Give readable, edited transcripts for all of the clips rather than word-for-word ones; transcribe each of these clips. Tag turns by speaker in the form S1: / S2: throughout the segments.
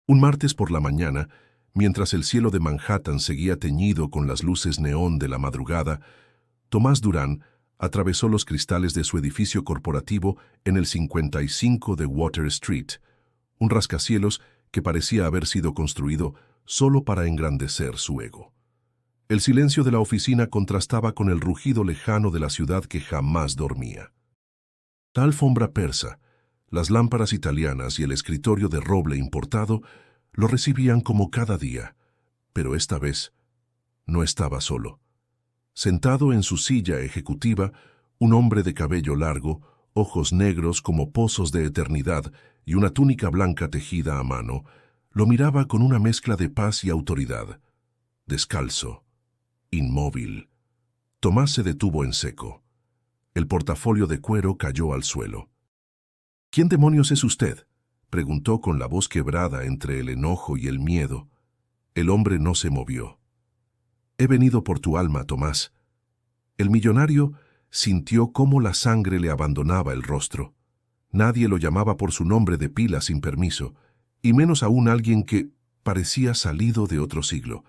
S1: Un martes por la mañana, mientras el cielo de Manhattan seguía teñido con las luces neón de la madrugada, Tomás Durán atravesó los cristales de su edificio corporativo en el 55 de Water Street, un rascacielos que parecía haber sido construido solo para engrandecer su ego. El silencio de la oficina contrastaba con el rugido lejano de la ciudad que jamás dormía. La alfombra persa, las lámparas italianas y el escritorio de roble importado lo recibían como cada día, pero esta vez no estaba solo. Sentado en su silla ejecutiva, un hombre de cabello largo, ojos negros como pozos de eternidad y una túnica blanca tejida a mano, lo miraba con una mezcla de paz y autoridad. Descalzo, inmóvil. Tomás se detuvo en seco. El portafolio de cuero cayó al suelo. «¿Quién demonios es usted?», preguntó con la voz quebrada entre el enojo y el miedo. El hombre no se movió. «He venido por tu alma, Tomás». El millonario sintió cómo la sangre le abandonaba el rostro. Nadie lo llamaba por su nombre de pila sin permiso, y menos aún alguien que parecía salido de otro siglo.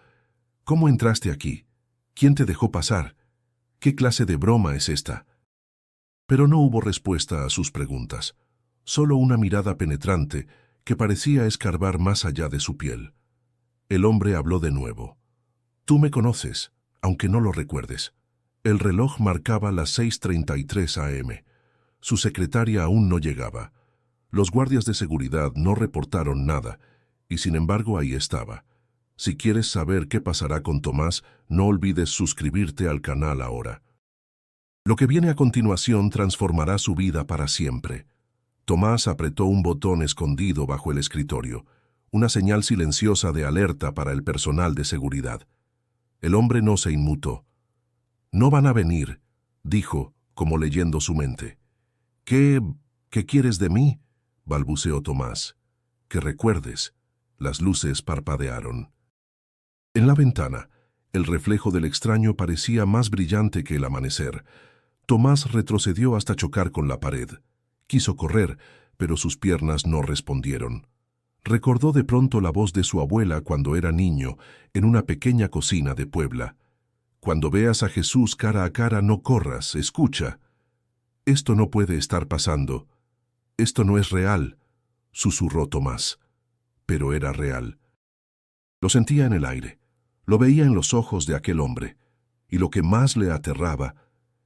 S1: «¿Cómo entraste aquí? ¿Quién te dejó pasar? ¿Qué clase de broma es esta?». Pero no hubo respuesta a sus preguntas, solo una mirada penetrante que parecía escarbar más allá de su piel. El hombre habló de nuevo. «Tú me conoces, aunque no lo recuerdes». El reloj marcaba las 6:33 a.m. Su secretaria aún no llegaba. Los guardias de seguridad no reportaron nada, y sin embargo ahí estaba. Si quieres saber qué pasará con Tomás, no olvides suscribirte al canal ahora. Lo que viene a continuación transformará su vida para siempre. Tomás apretó un botón escondido bajo el escritorio, una señal silenciosa de alerta para el personal de seguridad. El hombre no se inmutó. «No van a venir», dijo, como leyendo su mente. «¿Qué quieres de mí?», balbuceó Tomás. «Que recuerdes». Las luces parpadearon. En la ventana, el reflejo del extraño parecía más brillante que el amanecer. Tomás retrocedió hasta chocar con la pared. Quiso correr, pero sus piernas no respondieron. Recordó de pronto la voz de su abuela cuando era niño, en una pequeña cocina de Puebla. «Cuando veas a Jesús cara a cara, no corras, escucha». «Esto no puede estar pasando. Esto no es real», susurró Tomás. Pero era real. Lo sentía en el aire, lo veía en los ojos de aquel hombre, y lo que más le aterraba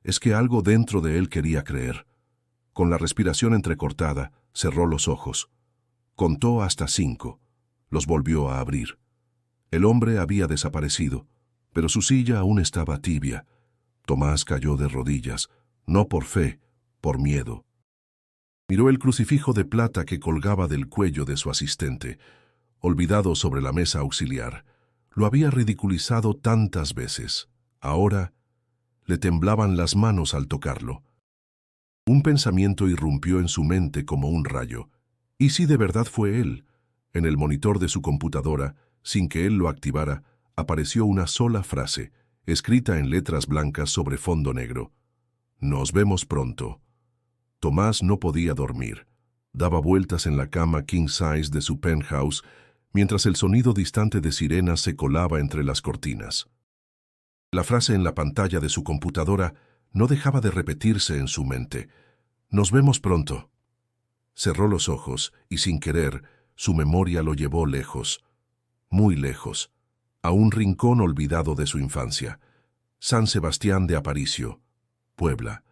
S1: es que algo dentro de él quería creer. Con la respiración entrecortada, cerró los ojos. Contó hasta 5. Los volvió a abrir. El hombre había desaparecido, pero su silla aún estaba tibia. Tomás cayó de rodillas, no por fe, por miedo. Miró el crucifijo de plata que colgaba del cuello de su asistente, olvidado sobre la mesa auxiliar. Lo había ridiculizado tantas veces. Ahora le temblaban las manos al tocarlo. Un pensamiento irrumpió en su mente como un rayo. ¿Y si de verdad fue él? En el monitor de su computadora, sin que él lo activara, apareció una sola frase, escrita en letras blancas sobre fondo negro. «Nos vemos pronto». Tomás no podía dormir. Daba vueltas en la cama king size de su penthouse, mientras el sonido distante de sirenas se colaba entre las cortinas. La frase en la pantalla de su computadora no dejaba de repetirse en su mente. «Nos vemos pronto». Cerró los ojos y, sin querer, su memoria lo llevó lejos, muy lejos, a un rincón olvidado de su infancia. San Sebastián de Aparicio, Puebla,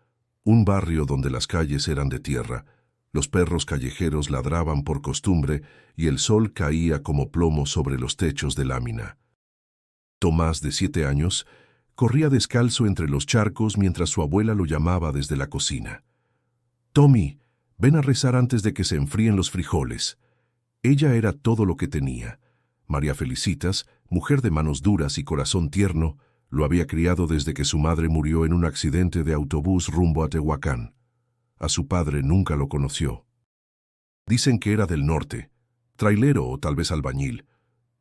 S1: un barrio donde las calles eran de tierra, los perros callejeros ladraban por costumbre y el sol caía como plomo sobre los techos de lámina. Tomás, de 7 años, corría descalzo entre los charcos mientras su abuela lo llamaba desde la cocina. «Tommy, ven a rezar antes de que se enfríen los frijoles». Ella era todo lo que tenía. María Felicitas, mujer de manos duras y corazón tierno, lo había criado desde que su madre murió en un accidente de autobús rumbo a Tehuacán. A su padre nunca lo conoció. Dicen que era del norte, trailero o tal vez albañil.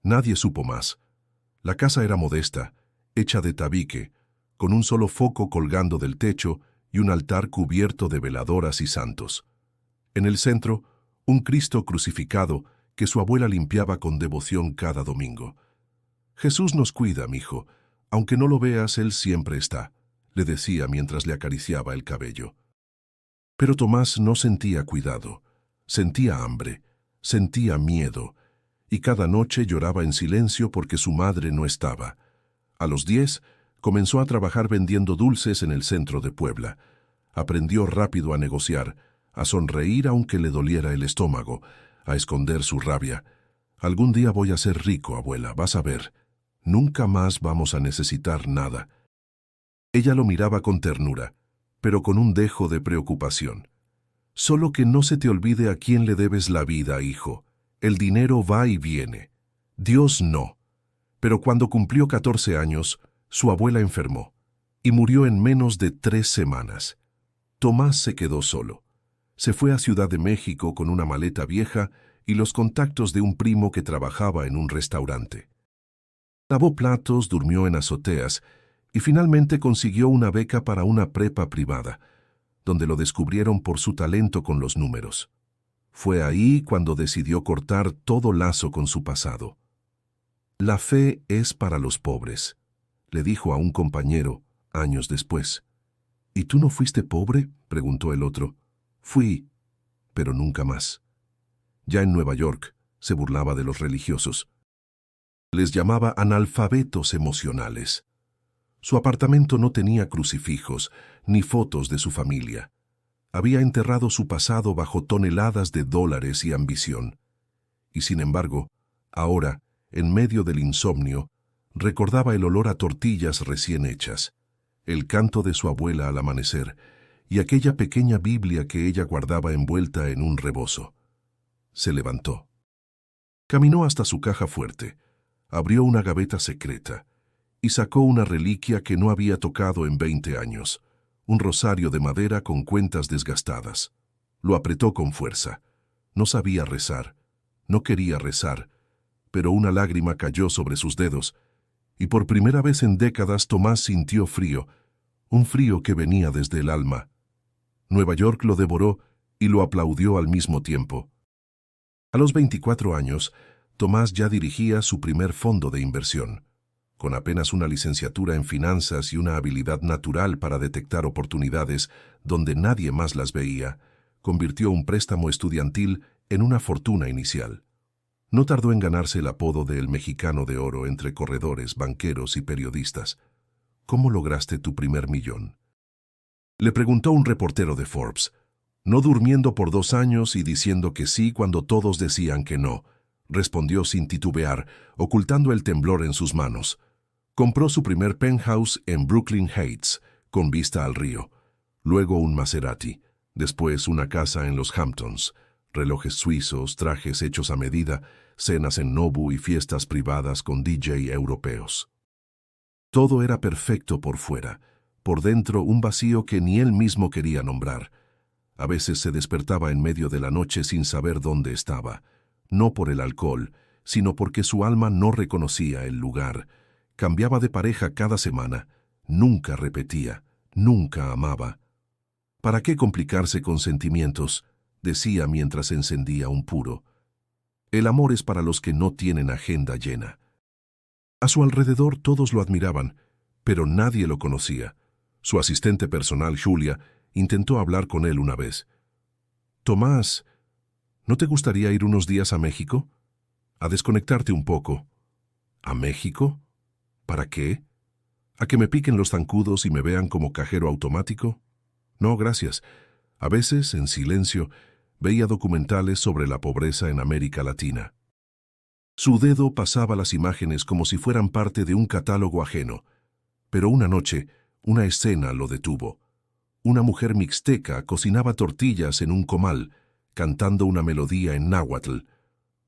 S1: Nadie supo más. La casa era modesta, hecha de tabique, con un solo foco colgando del techo y un altar cubierto de veladoras y santos. En el centro, un Cristo crucificado que su abuela limpiaba con devoción cada domingo. «Jesús nos cuida, mijo. Aunque no lo veas, Él siempre está», le decía mientras le acariciaba el cabello. Pero Tomás no sentía cuidado, sentía hambre, sentía miedo, y cada noche lloraba en silencio porque su madre no estaba. A los 10, comenzó a trabajar vendiendo dulces en el centro de Puebla. Aprendió rápido a negociar, a sonreír aunque le doliera el estómago, a esconder su rabia. «Algún día voy a ser rico, abuela, vas a ver. Nunca más vamos a necesitar nada». Ella lo miraba con ternura, pero con un dejo de preocupación. «Solo que no se te olvide a quién le debes la vida, hijo. El dinero va y viene. Dios no». Pero cuando cumplió 14 años, su abuela enfermó y murió en menos de 3 semanas. Tomás se quedó solo. Se fue a Ciudad de México con una maleta vieja y los contactos de un primo que trabajaba en un restaurante. Lavó platos, durmió en azoteas y finalmente consiguió una beca para una prepa privada, donde lo descubrieron por su talento con los números. Fue ahí cuando decidió cortar todo lazo con su pasado. «La fe es para los pobres», le dijo a un compañero años después. «¿Y tú no fuiste pobre?», preguntó el otro. «Fui, pero nunca más». Ya en Nueva York se burlaba de los religiosos. Les llamaba analfabetos emocionales. Su apartamento no tenía crucifijos ni fotos de su familia. Había enterrado su pasado bajo toneladas de dólares y ambición. Y sin embargo, ahora, en medio del insomnio, recordaba el olor a tortillas recién hechas, el canto de su abuela al amanecer y aquella pequeña Biblia que ella guardaba envuelta en un rebozo. Se levantó. Caminó hasta su caja fuerte, abrió una gaveta secreta y sacó una reliquia que no había tocado en 20 años, un rosario de madera con cuentas desgastadas. Lo apretó con fuerza. No sabía rezar, no quería rezar, pero una lágrima cayó sobre sus dedos, y por primera vez en décadas Tomás sintió frío, un frío que venía desde el alma. Nueva York lo devoró y lo aplaudió al mismo tiempo. A los 24 años, Tomás ya dirigía su primer fondo de inversión. Con apenas una licenciatura en finanzas y una habilidad natural para detectar oportunidades donde nadie más las veía, convirtió un préstamo estudiantil en una fortuna inicial. No tardó en ganarse el apodo de el mexicano de oro entre corredores, banqueros y periodistas. «¿Cómo lograste tu primer millón?», le preguntó un reportero de Forbes, no durmiendo por 2 años y diciendo que sí cuando todos decían que no. Respondió sin titubear, ocultando el temblor en sus manos. Compró su primer penthouse en Brooklyn Heights, con vista al río. Luego un Maserati, después una casa en los Hamptons, relojes suizos, trajes hechos a medida, cenas en Nobu y fiestas privadas con DJ europeos. Todo era perfecto por fuera, por dentro un vacío que ni él mismo quería nombrar. A veces se despertaba en medio de la noche sin saber dónde estaba, no por el alcohol, sino porque su alma no reconocía el lugar. Cambiaba de pareja cada semana, nunca repetía, nunca amaba. «¿Para qué complicarse con sentimientos?», decía mientras encendía un puro. «El amor es para los que no tienen agenda llena». A su alrededor todos lo admiraban, pero nadie lo conocía. Su asistente personal, Julia, intentó hablar con él una vez. «Tomás, ¿no te gustaría ir unos días a México? A desconectarte un poco». «¿A México? ¿Para qué? ¿A que me piquen los zancudos y me vean como cajero automático? No, gracias». A veces, en silencio, veía documentales sobre la pobreza en América Latina. Su dedo pasaba las imágenes como si fueran parte de un catálogo ajeno. Pero una noche, una escena lo detuvo. Una mujer mixteca cocinaba tortillas en un comal, cantando una melodía en náhuatl.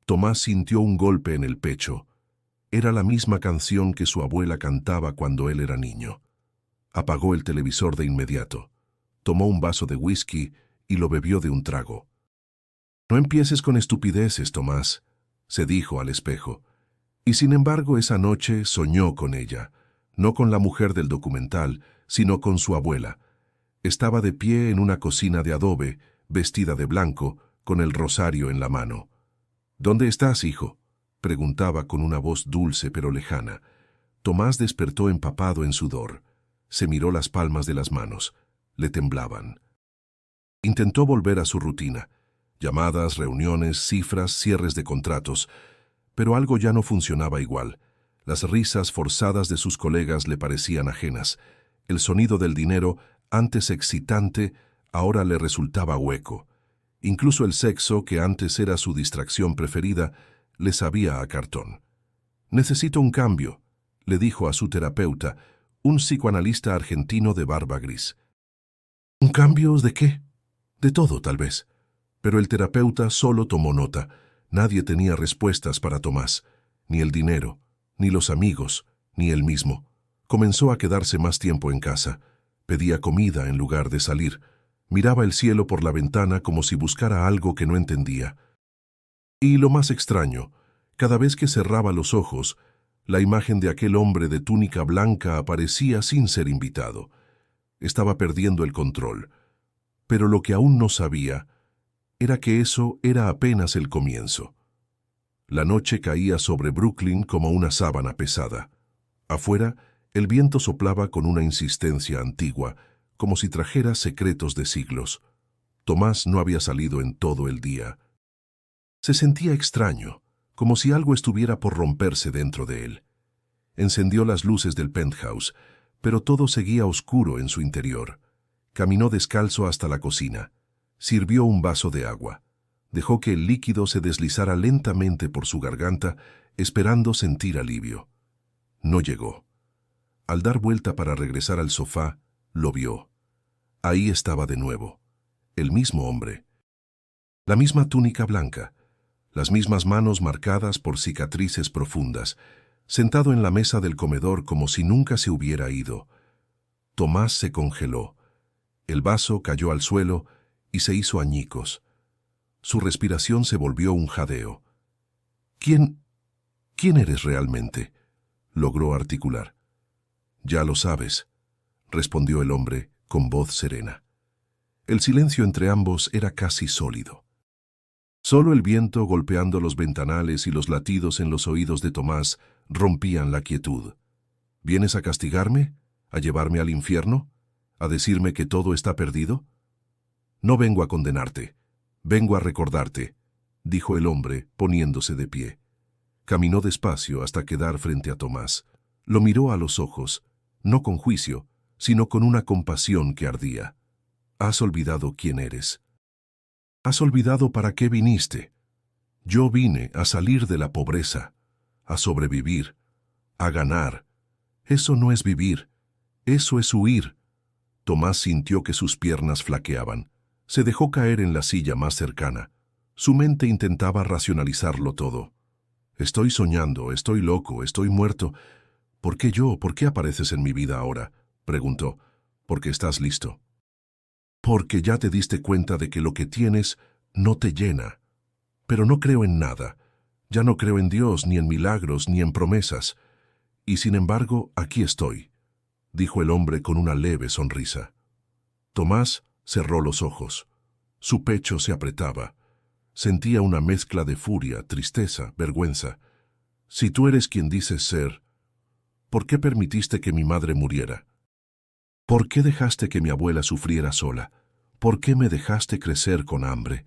S1: Tomás sintió un golpe en el pecho. Era la misma canción que su abuela cantaba cuando él era niño. Apagó el televisor de inmediato. Tomó un vaso de whisky y lo bebió de un trago. «No empieces con estupideces, Tomás», se dijo al espejo. Y sin embargo esa noche soñó con ella, no con la mujer del documental, sino con su abuela. Estaba de pie en una cocina de adobe, vestida de blanco, con el rosario en la mano. ¿Dónde estás, hijo?, preguntaba con una voz dulce pero lejana. Tomás despertó empapado en sudor. Se miró las palmas de las manos. Le temblaban. Intentó volver a su rutina. Llamadas, reuniones, cifras, cierres de contratos. Pero algo ya no funcionaba igual. Las risas forzadas de sus colegas le parecían ajenas. El sonido del dinero, antes excitante, ahora le resultaba hueco. Incluso el sexo, que antes era su distracción preferida, le sabía a cartón. «Necesito un cambio», le dijo a su terapeuta, un psicoanalista argentino de barba gris. «¿Un cambio de qué?» «De todo, tal vez». Pero el terapeuta solo tomó nota. Nadie tenía respuestas para Tomás. Ni el dinero, ni los amigos, ni él mismo. Comenzó a quedarse más tiempo en casa. Pedía comida en lugar de salir. Miraba el cielo por la ventana como si buscara algo que no entendía. Y lo más extraño, cada vez que cerraba los ojos, la imagen de aquel hombre de túnica blanca aparecía sin ser invitado. Estaba perdiendo el control. Pero lo que aún no sabía era que eso era apenas el comienzo. La noche caía sobre Brooklyn como una sábana pesada. Afuera, el viento soplaba con una insistencia antigua, como si trajera secretos de siglos. Tomás no había salido en todo el día. Se sentía extraño, como si algo estuviera por romperse dentro de él. Encendió las luces del penthouse, pero todo seguía oscuro en su interior. Caminó descalzo hasta la cocina. Sirvió un vaso de agua. Dejó que el líquido se deslizara lentamente por su garganta, esperando sentir alivio. No llegó. Al dar vuelta para regresar al sofá, lo vio. Ahí estaba de nuevo. El mismo hombre. La misma túnica blanca. Las mismas manos marcadas por cicatrices profundas, sentado en la mesa del comedor como si nunca se hubiera ido. Tomás se congeló. El vaso cayó al suelo y se hizo añicos. Su respiración se volvió un jadeo. ¿Quién eres realmente?», logró articular. «Ya lo sabes», respondió el hombre con voz serena. El silencio entre ambos era casi sólido. Solo el viento golpeando los ventanales y los latidos en los oídos de Tomás rompían la quietud. «¿Vienes a castigarme? ¿A llevarme al infierno? ¿A decirme que todo está perdido?» «No vengo a condenarte. Vengo a recordarte», dijo el hombre, poniéndose de pie. Caminó despacio hasta quedar frente a Tomás. Lo miró a los ojos, no con juicio, sino con una compasión que ardía. «Has olvidado quién eres. Has olvidado para qué viniste. Yo vine a salir de la pobreza, a sobrevivir, a ganar. Eso no es vivir, eso es huir». Tomás sintió que sus piernas flaqueaban. Se dejó caer en la silla más cercana. Su mente intentaba racionalizarlo todo. «Estoy soñando, estoy loco, estoy muerto. ¿Por qué yo? ¿Por qué apareces en mi vida ahora?», preguntó. «Porque estás listo. Porque ya te diste cuenta de que lo que tienes no te llena. Pero no creo en nada. Ya no creo en Dios, ni en milagros, ni en promesas. Y sin embargo, aquí estoy», dijo el hombre con una leve sonrisa. Tomás cerró los ojos. Su pecho se apretaba. Sentía una mezcla de furia, tristeza, vergüenza. «Si tú eres quien dices ser, ¿por qué permitiste que mi madre muriera? ¿Por qué dejaste que mi abuela sufriera sola? ¿Por qué me dejaste crecer con hambre?».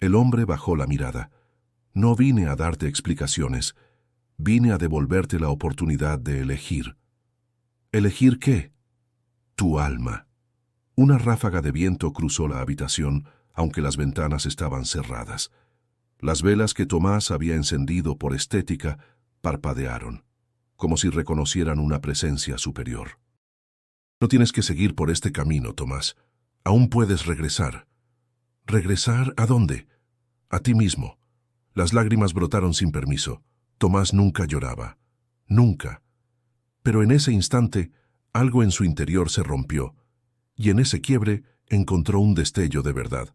S1: El hombre bajó la mirada. «No vine a darte explicaciones. Vine a devolverte la oportunidad de elegir». «¿Elegir qué?». «Tu alma». Una ráfaga de viento cruzó la habitación, aunque las ventanas estaban cerradas. Las velas que Tomás había encendido por estética parpadearon, como si reconocieran una presencia superior. «No tienes que seguir por este camino, Tomás. Aún puedes regresar». «¿Regresar a dónde?». «A ti mismo». Las lágrimas brotaron sin permiso. Tomás nunca lloraba. Nunca. Pero en ese instante, algo en su interior se rompió, y en ese quiebre encontró un destello de verdad.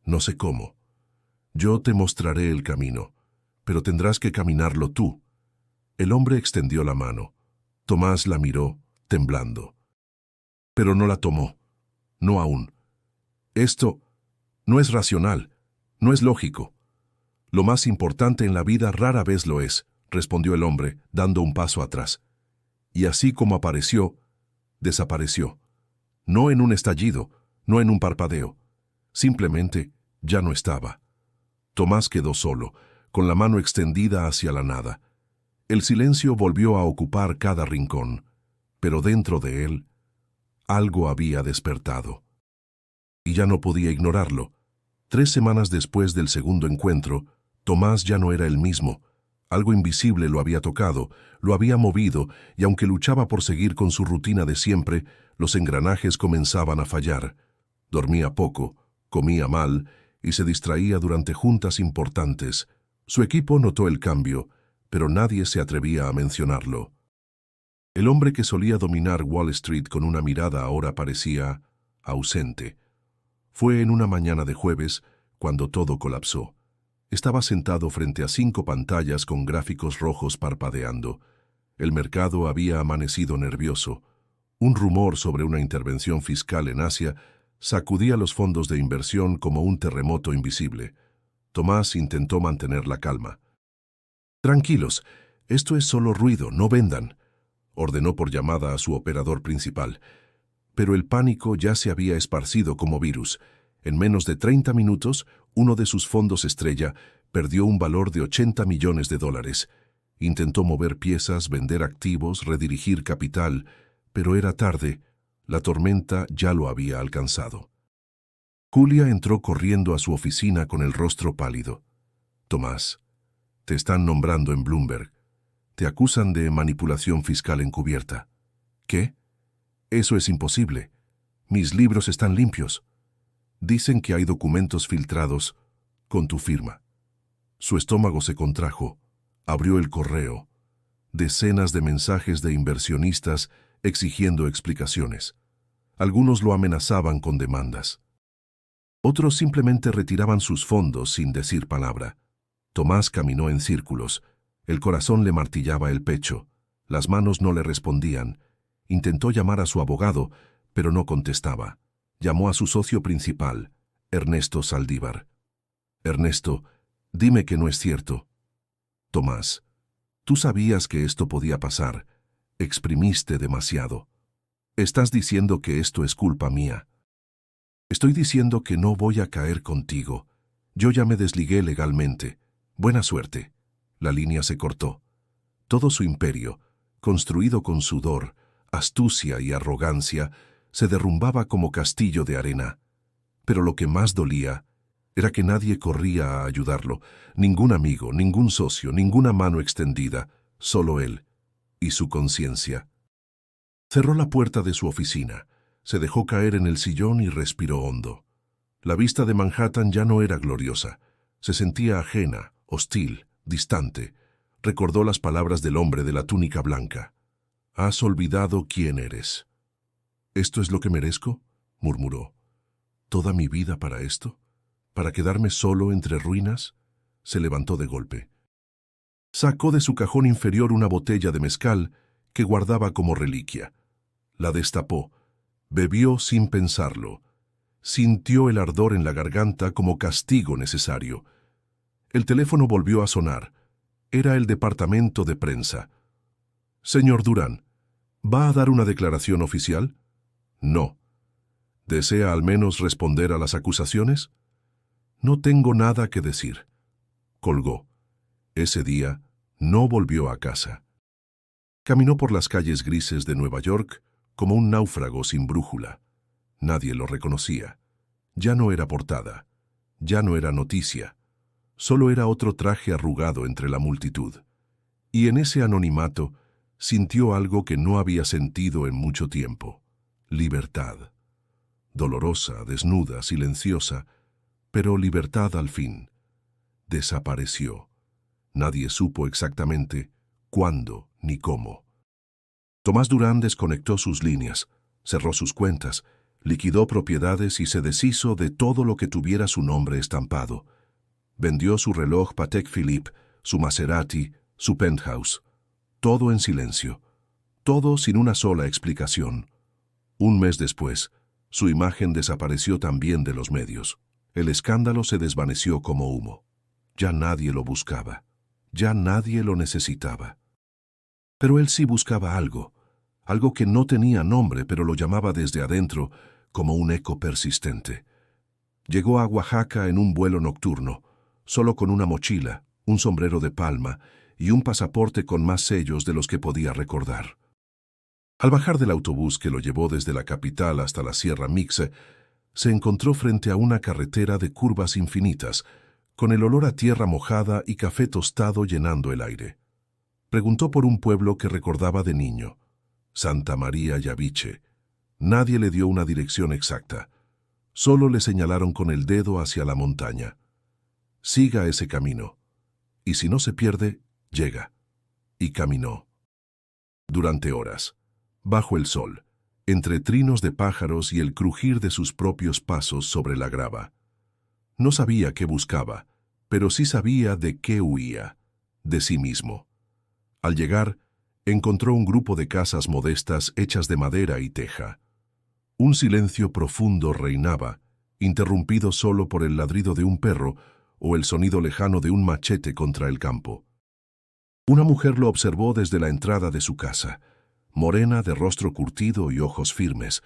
S1: «No sé cómo. Yo te mostraré el camino, pero tendrás que caminarlo tú». El hombre extendió la mano. Tomás la miró, temblando. Pero no la tomó. «No aún. Esto no es racional, no es lógico». Lo más importante en la vida rara vez lo es, respondió el hombre, dando un paso atrás. Y así como apareció, desapareció. No en un estallido, no en un parpadeo. Simplemente ya no estaba. Tomás quedó solo, con la mano extendida hacia la nada. El silencio volvió a ocupar cada rincón, pero dentro de él, algo había despertado. Y ya no podía ignorarlo. 3 semanas después del segundo encuentro, Tomás ya no era el mismo. Algo invisible lo había tocado, lo había movido, y aunque luchaba por seguir con su rutina de siempre, los engranajes comenzaban a fallar. Dormía poco, comía mal, y se distraía durante juntas importantes. Su equipo notó el cambio, pero nadie se atrevía a mencionarlo. El hombre que solía dominar Wall Street con una mirada ahora parecía ausente. Fue en una mañana de jueves cuando todo colapsó. Estaba sentado frente a 5 pantallas con gráficos rojos parpadeando. El mercado había amanecido nervioso. Un rumor sobre una intervención fiscal en Asia sacudía los fondos de inversión como un terremoto invisible. Tomás intentó mantener la calma. «Tranquilos, esto es solo ruido, no vendan», ordenó por llamada a su operador principal. Pero el pánico ya se había esparcido como virus. En menos de 30 minutos, uno de sus fondos estrella perdió un valor de $80 millones. Intentó mover piezas, vender activos, redirigir capital, pero era tarde. La tormenta ya lo había alcanzado. Julia entró corriendo a su oficina con el rostro pálido. «Tomás, te están nombrando en Bloomberg. Te acusan de manipulación fiscal encubierta». «¿Qué? Eso es imposible. Mis libros están limpios». «Dicen que hay documentos filtrados con tu firma». Su estómago se contrajo. Abrió el correo. Decenas de mensajes de inversionistas exigiendo explicaciones. Algunos lo amenazaban con demandas. Otros simplemente retiraban sus fondos sin decir palabra. Tomás caminó en círculos. El corazón le martillaba el pecho. Las manos no le respondían. Intentó llamar a su abogado, pero no contestaba. Llamó a su socio principal, Ernesto Saldívar. «Ernesto, dime que no es cierto». «Tomás, tú sabías que esto podía pasar. Exprimiste demasiado. Estás diciendo que esto es culpa mía». «Estoy diciendo que no voy a caer contigo. Yo ya me desligué legalmente. Buena suerte». La línea se cortó. Todo su imperio, construido con sudor, astucia y arrogancia, se derrumbaba como castillo de arena. Pero lo que más dolía era que nadie corría a ayudarlo, ningún amigo, ningún socio, ninguna mano extendida, solo él y su conciencia. Cerró la puerta de su oficina, se dejó caer en el sillón y respiró hondo. La vista de Manhattan ya no era gloriosa, se sentía ajena, hostil, distante. Recordó las palabras del hombre de la túnica blanca. «Has olvidado quién eres». «¿Esto es lo que merezco?», murmuró. «¿Toda mi vida para esto? ¿Para quedarme solo entre ruinas?». Se levantó de golpe. Sacó de su cajón inferior una botella de mezcal que guardaba como reliquia. La destapó. Bebió sin pensarlo. Sintió el ardor en la garganta como castigo necesario. El teléfono volvió a sonar. Era el departamento de prensa. «Señor Durán, ¿va a dar una declaración oficial?». «No». «¿Desea al menos responder a las acusaciones?». «No tengo nada que decir». Colgó. Ese día no volvió a casa. Caminó por las calles grises de Nueva York como un náufrago sin brújula. Nadie lo reconocía. Ya no era portada. Ya no era noticia. Solo era otro traje arrugado entre la multitud. Y en ese anonimato sintió algo que no había sentido en mucho tiempo. Libertad. Dolorosa, desnuda, silenciosa, pero libertad al fin. Desapareció. Nadie supo exactamente cuándo ni cómo. Tomás Durán desconectó sus líneas, cerró sus cuentas, liquidó propiedades y se deshizo de todo lo que tuviera su nombre estampado. Vendió su reloj Patek Philippe, su Maserati, su penthouse. Todo en silencio. Todo sin una sola explicación. Un mes después, su imagen desapareció también de los medios. El escándalo se desvaneció como humo. Ya nadie lo buscaba. Ya nadie lo necesitaba. Pero él sí buscaba algo, algo que no tenía nombre, pero lo llamaba desde adentro como un eco persistente. Llegó a Oaxaca en un vuelo nocturno, solo con una mochila, un sombrero de palma y un pasaporte con más sellos de los que podía recordar. Al bajar del autobús que lo llevó desde la capital hasta la Sierra Mixe, se encontró frente a una carretera de curvas infinitas, con el olor a tierra mojada y café tostado llenando el aire. Preguntó por un pueblo que recordaba de niño, Santa María Yaviche. Nadie le dio una dirección exacta. Solo le señalaron con el dedo hacia la montaña. Siga ese camino, y si no se pierde, llega. Y caminó. Durante horas, bajo el sol, entre trinos de pájaros y el crujir de sus propios pasos sobre la grava. No sabía qué buscaba, pero sí sabía de qué huía, de sí mismo. Al llegar, encontró un grupo de casas modestas hechas de madera y teja. Un silencio profundo reinaba, interrumpido solo por el ladrido de un perro o el sonido lejano de un machete contra el campo. Una mujer lo observó desde la entrada de su casa, morena de rostro curtido y ojos firmes.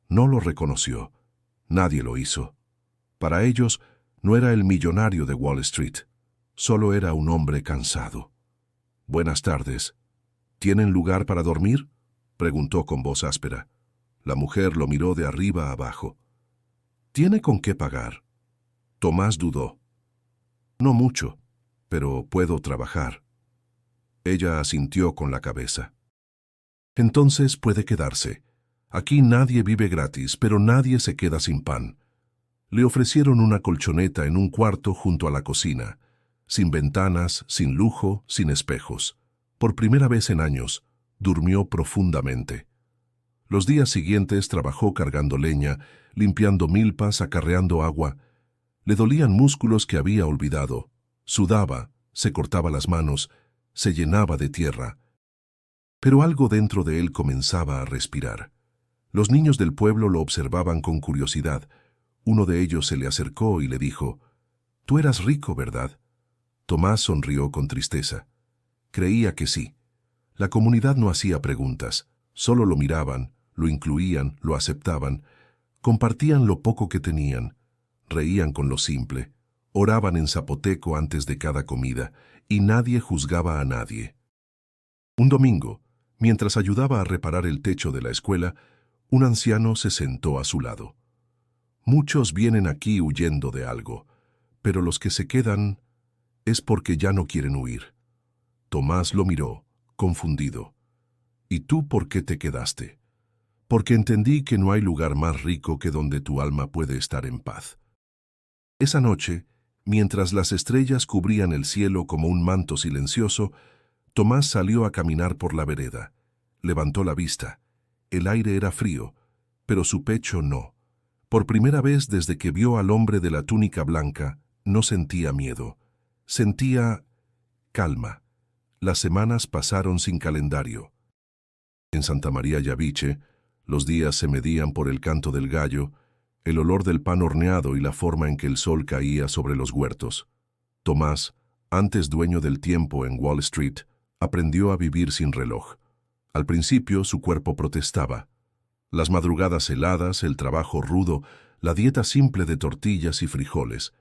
S1: No lo reconoció. Nadie lo hizo. Para ellos, no era el millonario de Wall Street. Solo era un hombre cansado. «Buenas tardes. ¿Tienen lugar para dormir?», preguntó con voz áspera. La mujer lo miró de arriba a abajo. «¿Tiene con qué pagar?». Tomás dudó. «No mucho, pero puedo trabajar». Ella asintió con la cabeza. «Entonces puede quedarse. Aquí nadie vive gratis, pero nadie se queda sin pan». Le ofrecieron una colchoneta en un cuarto junto a la cocina, sin ventanas, sin lujo, sin espejos. Por primera vez en años, durmió profundamente. Los días siguientes trabajó cargando leña, limpiando milpas, acarreando agua. Le dolían músculos que había olvidado. Sudaba, se cortaba las manos, se llenaba de tierra. Pero algo dentro de él comenzaba a respirar. Los niños del pueblo lo observaban con curiosidad. Uno de ellos se le acercó y le dijo: «Tú eras rico, ¿verdad?». Tomás sonrió con tristeza. Creía que sí. La comunidad no hacía preguntas, solo lo miraban, lo incluían, lo aceptaban, compartían lo poco que tenían, reían con lo simple, oraban en zapoteco antes de cada comida, y nadie juzgaba a nadie. Un domingo, mientras ayudaba a reparar el techo de la escuela, un anciano se sentó a su lado. «Muchos vienen aquí huyendo de algo, pero los que se quedan es porque ya no quieren huir». Tomás lo miró, confundido. «¿Y tú por qué te quedaste?». «Porque entendí que no hay lugar más rico que donde tu alma puede estar en paz». Esa noche, mientras las estrellas cubrían el cielo como un manto silencioso, Tomás salió a caminar por la vereda. Levantó la vista. El aire era frío, pero su pecho no. Por primera vez desde que vio al hombre de la túnica blanca, no sentía miedo. Sentía calma. Las semanas pasaron sin calendario. En Santa María Yaviche, los días se medían por el canto del gallo, el olor del pan horneado y la forma en que el sol caía sobre los huertos. Tomás, antes dueño del tiempo en Wall Street, aprendió a vivir sin reloj. Al principio su cuerpo protestaba. Las madrugadas heladas, el trabajo rudo, la dieta simple de tortillas y frijoles.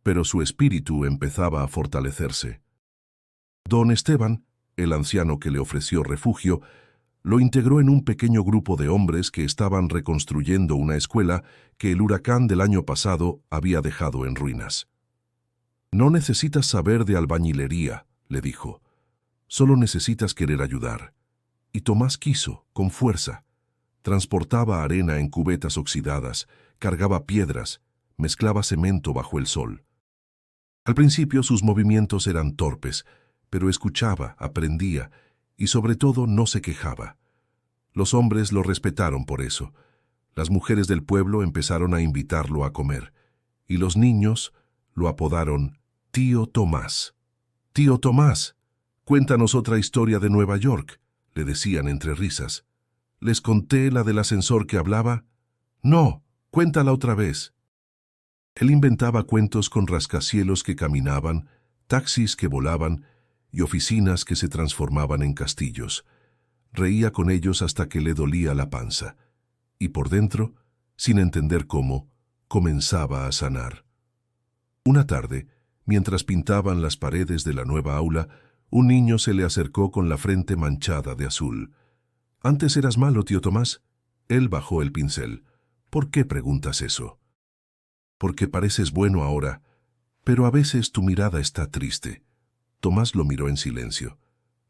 S1: Pero su espíritu empezaba a fortalecerse. Don Esteban, el anciano que le ofreció refugio, lo integró en un pequeño grupo de hombres que estaban reconstruyendo una escuela que el huracán del año pasado había dejado en ruinas. «No necesitas saber de albañilería», le dijo. «Solo necesitas querer ayudar». Y Tomás quiso, con fuerza. Transportaba arena en cubetas oxidadas, cargaba piedras, mezclaba cemento bajo el sol. Al principio sus movimientos eran torpes, pero escuchaba, aprendía y sobre todo no se quejaba. Los hombres lo respetaron por eso. Las mujeres del pueblo empezaron a invitarlo a comer y los niños lo apodaron Tío Tomás. «Tío Tomás, cuéntanos otra historia de Nueva York», le decían entre risas. «¿Les conté la del ascensor que hablaba?». «No, cuéntala otra vez». Él inventaba cuentos con rascacielos que caminaban, taxis que volaban y oficinas que se transformaban en castillos. Reía con ellos hasta que le dolía la panza. Y por dentro, sin entender cómo, comenzaba a sanar. Una tarde, mientras pintaban las paredes de la nueva aula, un niño se le acercó con la frente manchada de azul. «Antes eras malo, tío Tomás». Él bajó el pincel. «¿Por qué preguntas eso?» «Porque pareces bueno ahora, pero a veces tu mirada está triste». Tomás lo miró en silencio.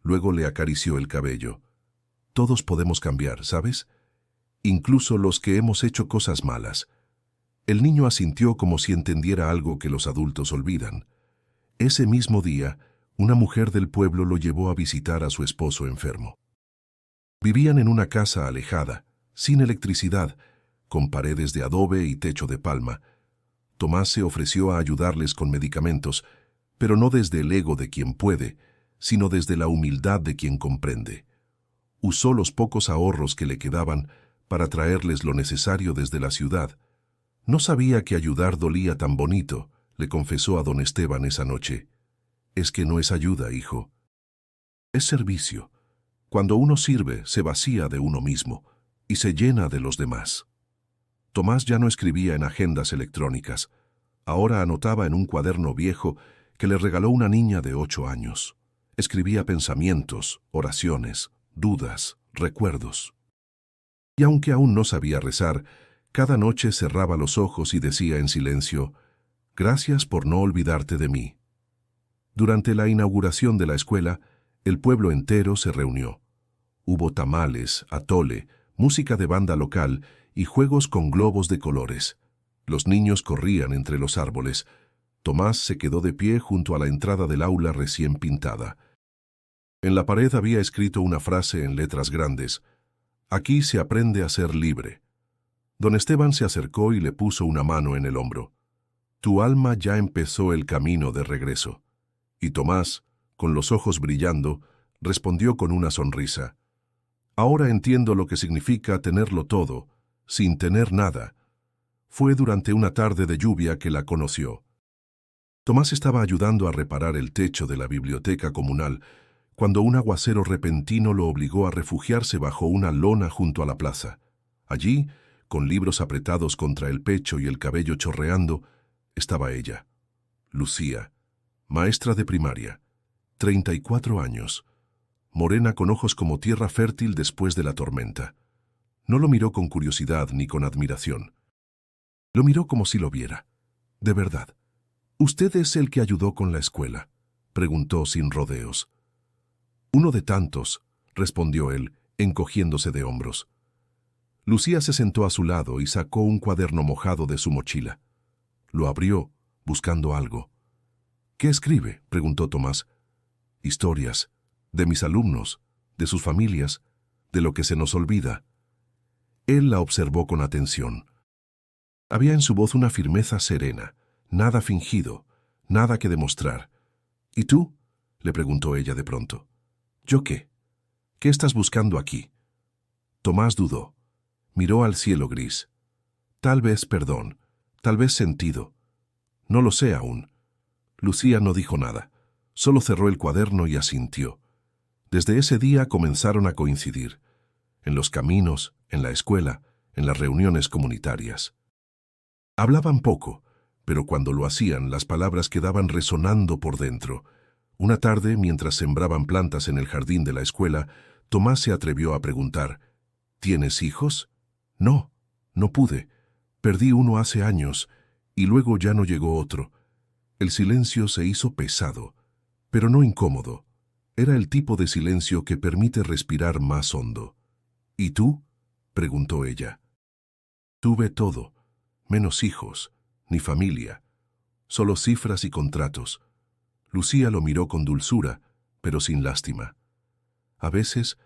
S1: Luego le acarició el cabello. «Todos podemos cambiar, ¿sabes? Incluso los que hemos hecho cosas malas». El niño asintió como si entendiera algo que los adultos olvidan. Ese mismo día, una mujer del pueblo lo llevó a visitar a su esposo enfermo. Vivían en una casa alejada, sin electricidad, con paredes de adobe y techo de palma. Tomás se ofreció a ayudarles con medicamentos, pero no desde el ego de quien puede, sino desde la humildad de quien comprende. Usó los pocos ahorros que le quedaban para traerles lo necesario desde la ciudad. No sabía que ayudar dolía tan bonito, le confesó a don Esteban esa noche. «Es que no es ayuda, hijo. Es servicio. Cuando uno sirve, se vacía de uno mismo y se llena de los demás». Tomás ya no escribía en agendas electrónicas. Ahora anotaba en un cuaderno viejo que le regaló una niña de 8 años. Escribía pensamientos, oraciones, dudas, recuerdos. Y aunque aún no sabía rezar, cada noche cerraba los ojos y decía en silencio: «Gracias por no olvidarte de mí». Durante la inauguración de la escuela, el pueblo entero se reunió. Hubo tamales, atole, música de banda local y juegos con globos de colores. Los niños corrían entre los árboles. Tomás se quedó de pie junto a la entrada del aula recién pintada. En la pared había escrito una frase en letras grandes: «Aquí se aprende a ser libre». Don Esteban se acercó y le puso una mano en el hombro. «Tu alma ya empezó el camino de regreso». Y Tomás, con los ojos brillando, respondió con una sonrisa: «Ahora entiendo lo que significa tenerlo todo, sin tener nada». Fue durante una tarde de lluvia que la conoció. Tomás estaba ayudando a reparar el techo de la biblioteca comunal cuando un aguacero repentino lo obligó a refugiarse bajo una lona junto a la plaza. Allí, con libros apretados contra el pecho y el cabello chorreando, estaba ella, Lucía, maestra de primaria, 34 años, morena con ojos como tierra fértil después de la tormenta. No lo miró con curiosidad ni con admiración. Lo miró como si lo viera. «De verdad. ¿Usted es el que ayudó con la escuela?», preguntó sin rodeos. «Uno de tantos», respondió él, encogiéndose de hombros. Lucía se sentó a su lado y sacó un cuaderno mojado de su mochila. Lo abrió, buscando algo. «¿Qué escribe?», preguntó Tomás. «Historias, de mis alumnos, de sus familias, de lo que se nos olvida». Él la observó con atención. Había en su voz una firmeza serena, nada fingido, nada que demostrar. «¿Y tú?», le preguntó ella de pronto. «¿Yo qué? ¿Qué estás buscando aquí?». Tomás dudó. Miró al cielo gris. Tal vez perdón, tal vez sentido. No lo sé aún. Lucía no dijo nada. Solo cerró el cuaderno y asintió. Desde ese día comenzaron a coincidir. En los caminos, en la escuela, en las reuniones comunitarias. Hablaban poco, pero cuando lo hacían, las palabras quedaban resonando por dentro. Una tarde, mientras sembraban plantas en el jardín de la escuela, Tomás se atrevió a preguntar: «¿Tienes hijos?». «No, no pude. Perdí uno hace años, y luego ya no llegó otro». El silencio se hizo pesado, pero no incómodo. Era el tipo de silencio que permite respirar más hondo. «¿Y tú?», preguntó ella. «Tuve todo, menos hijos, ni familia, solo cifras y contratos». Lucía lo miró con dulzura, pero sin lástima. A veces,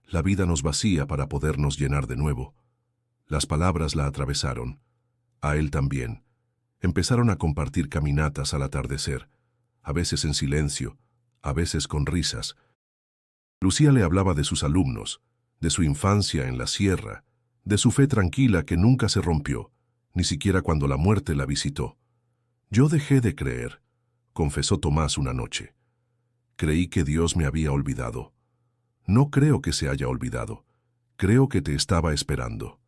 S1: la vida nos vacía para podernos llenar de nuevo. Las palabras la atravesaron. A él también. Empezaron a compartir caminatas al atardecer, a veces en silencio, a veces con risas. Lucía le hablaba de sus alumnos, de su infancia en la sierra, de su fe tranquila que nunca se rompió, ni siquiera cuando la muerte la visitó. Yo dejé de creer, confesó Tomás una noche. Creí que Dios me había olvidado. No creo que se haya olvidado. Creo que te estaba esperando.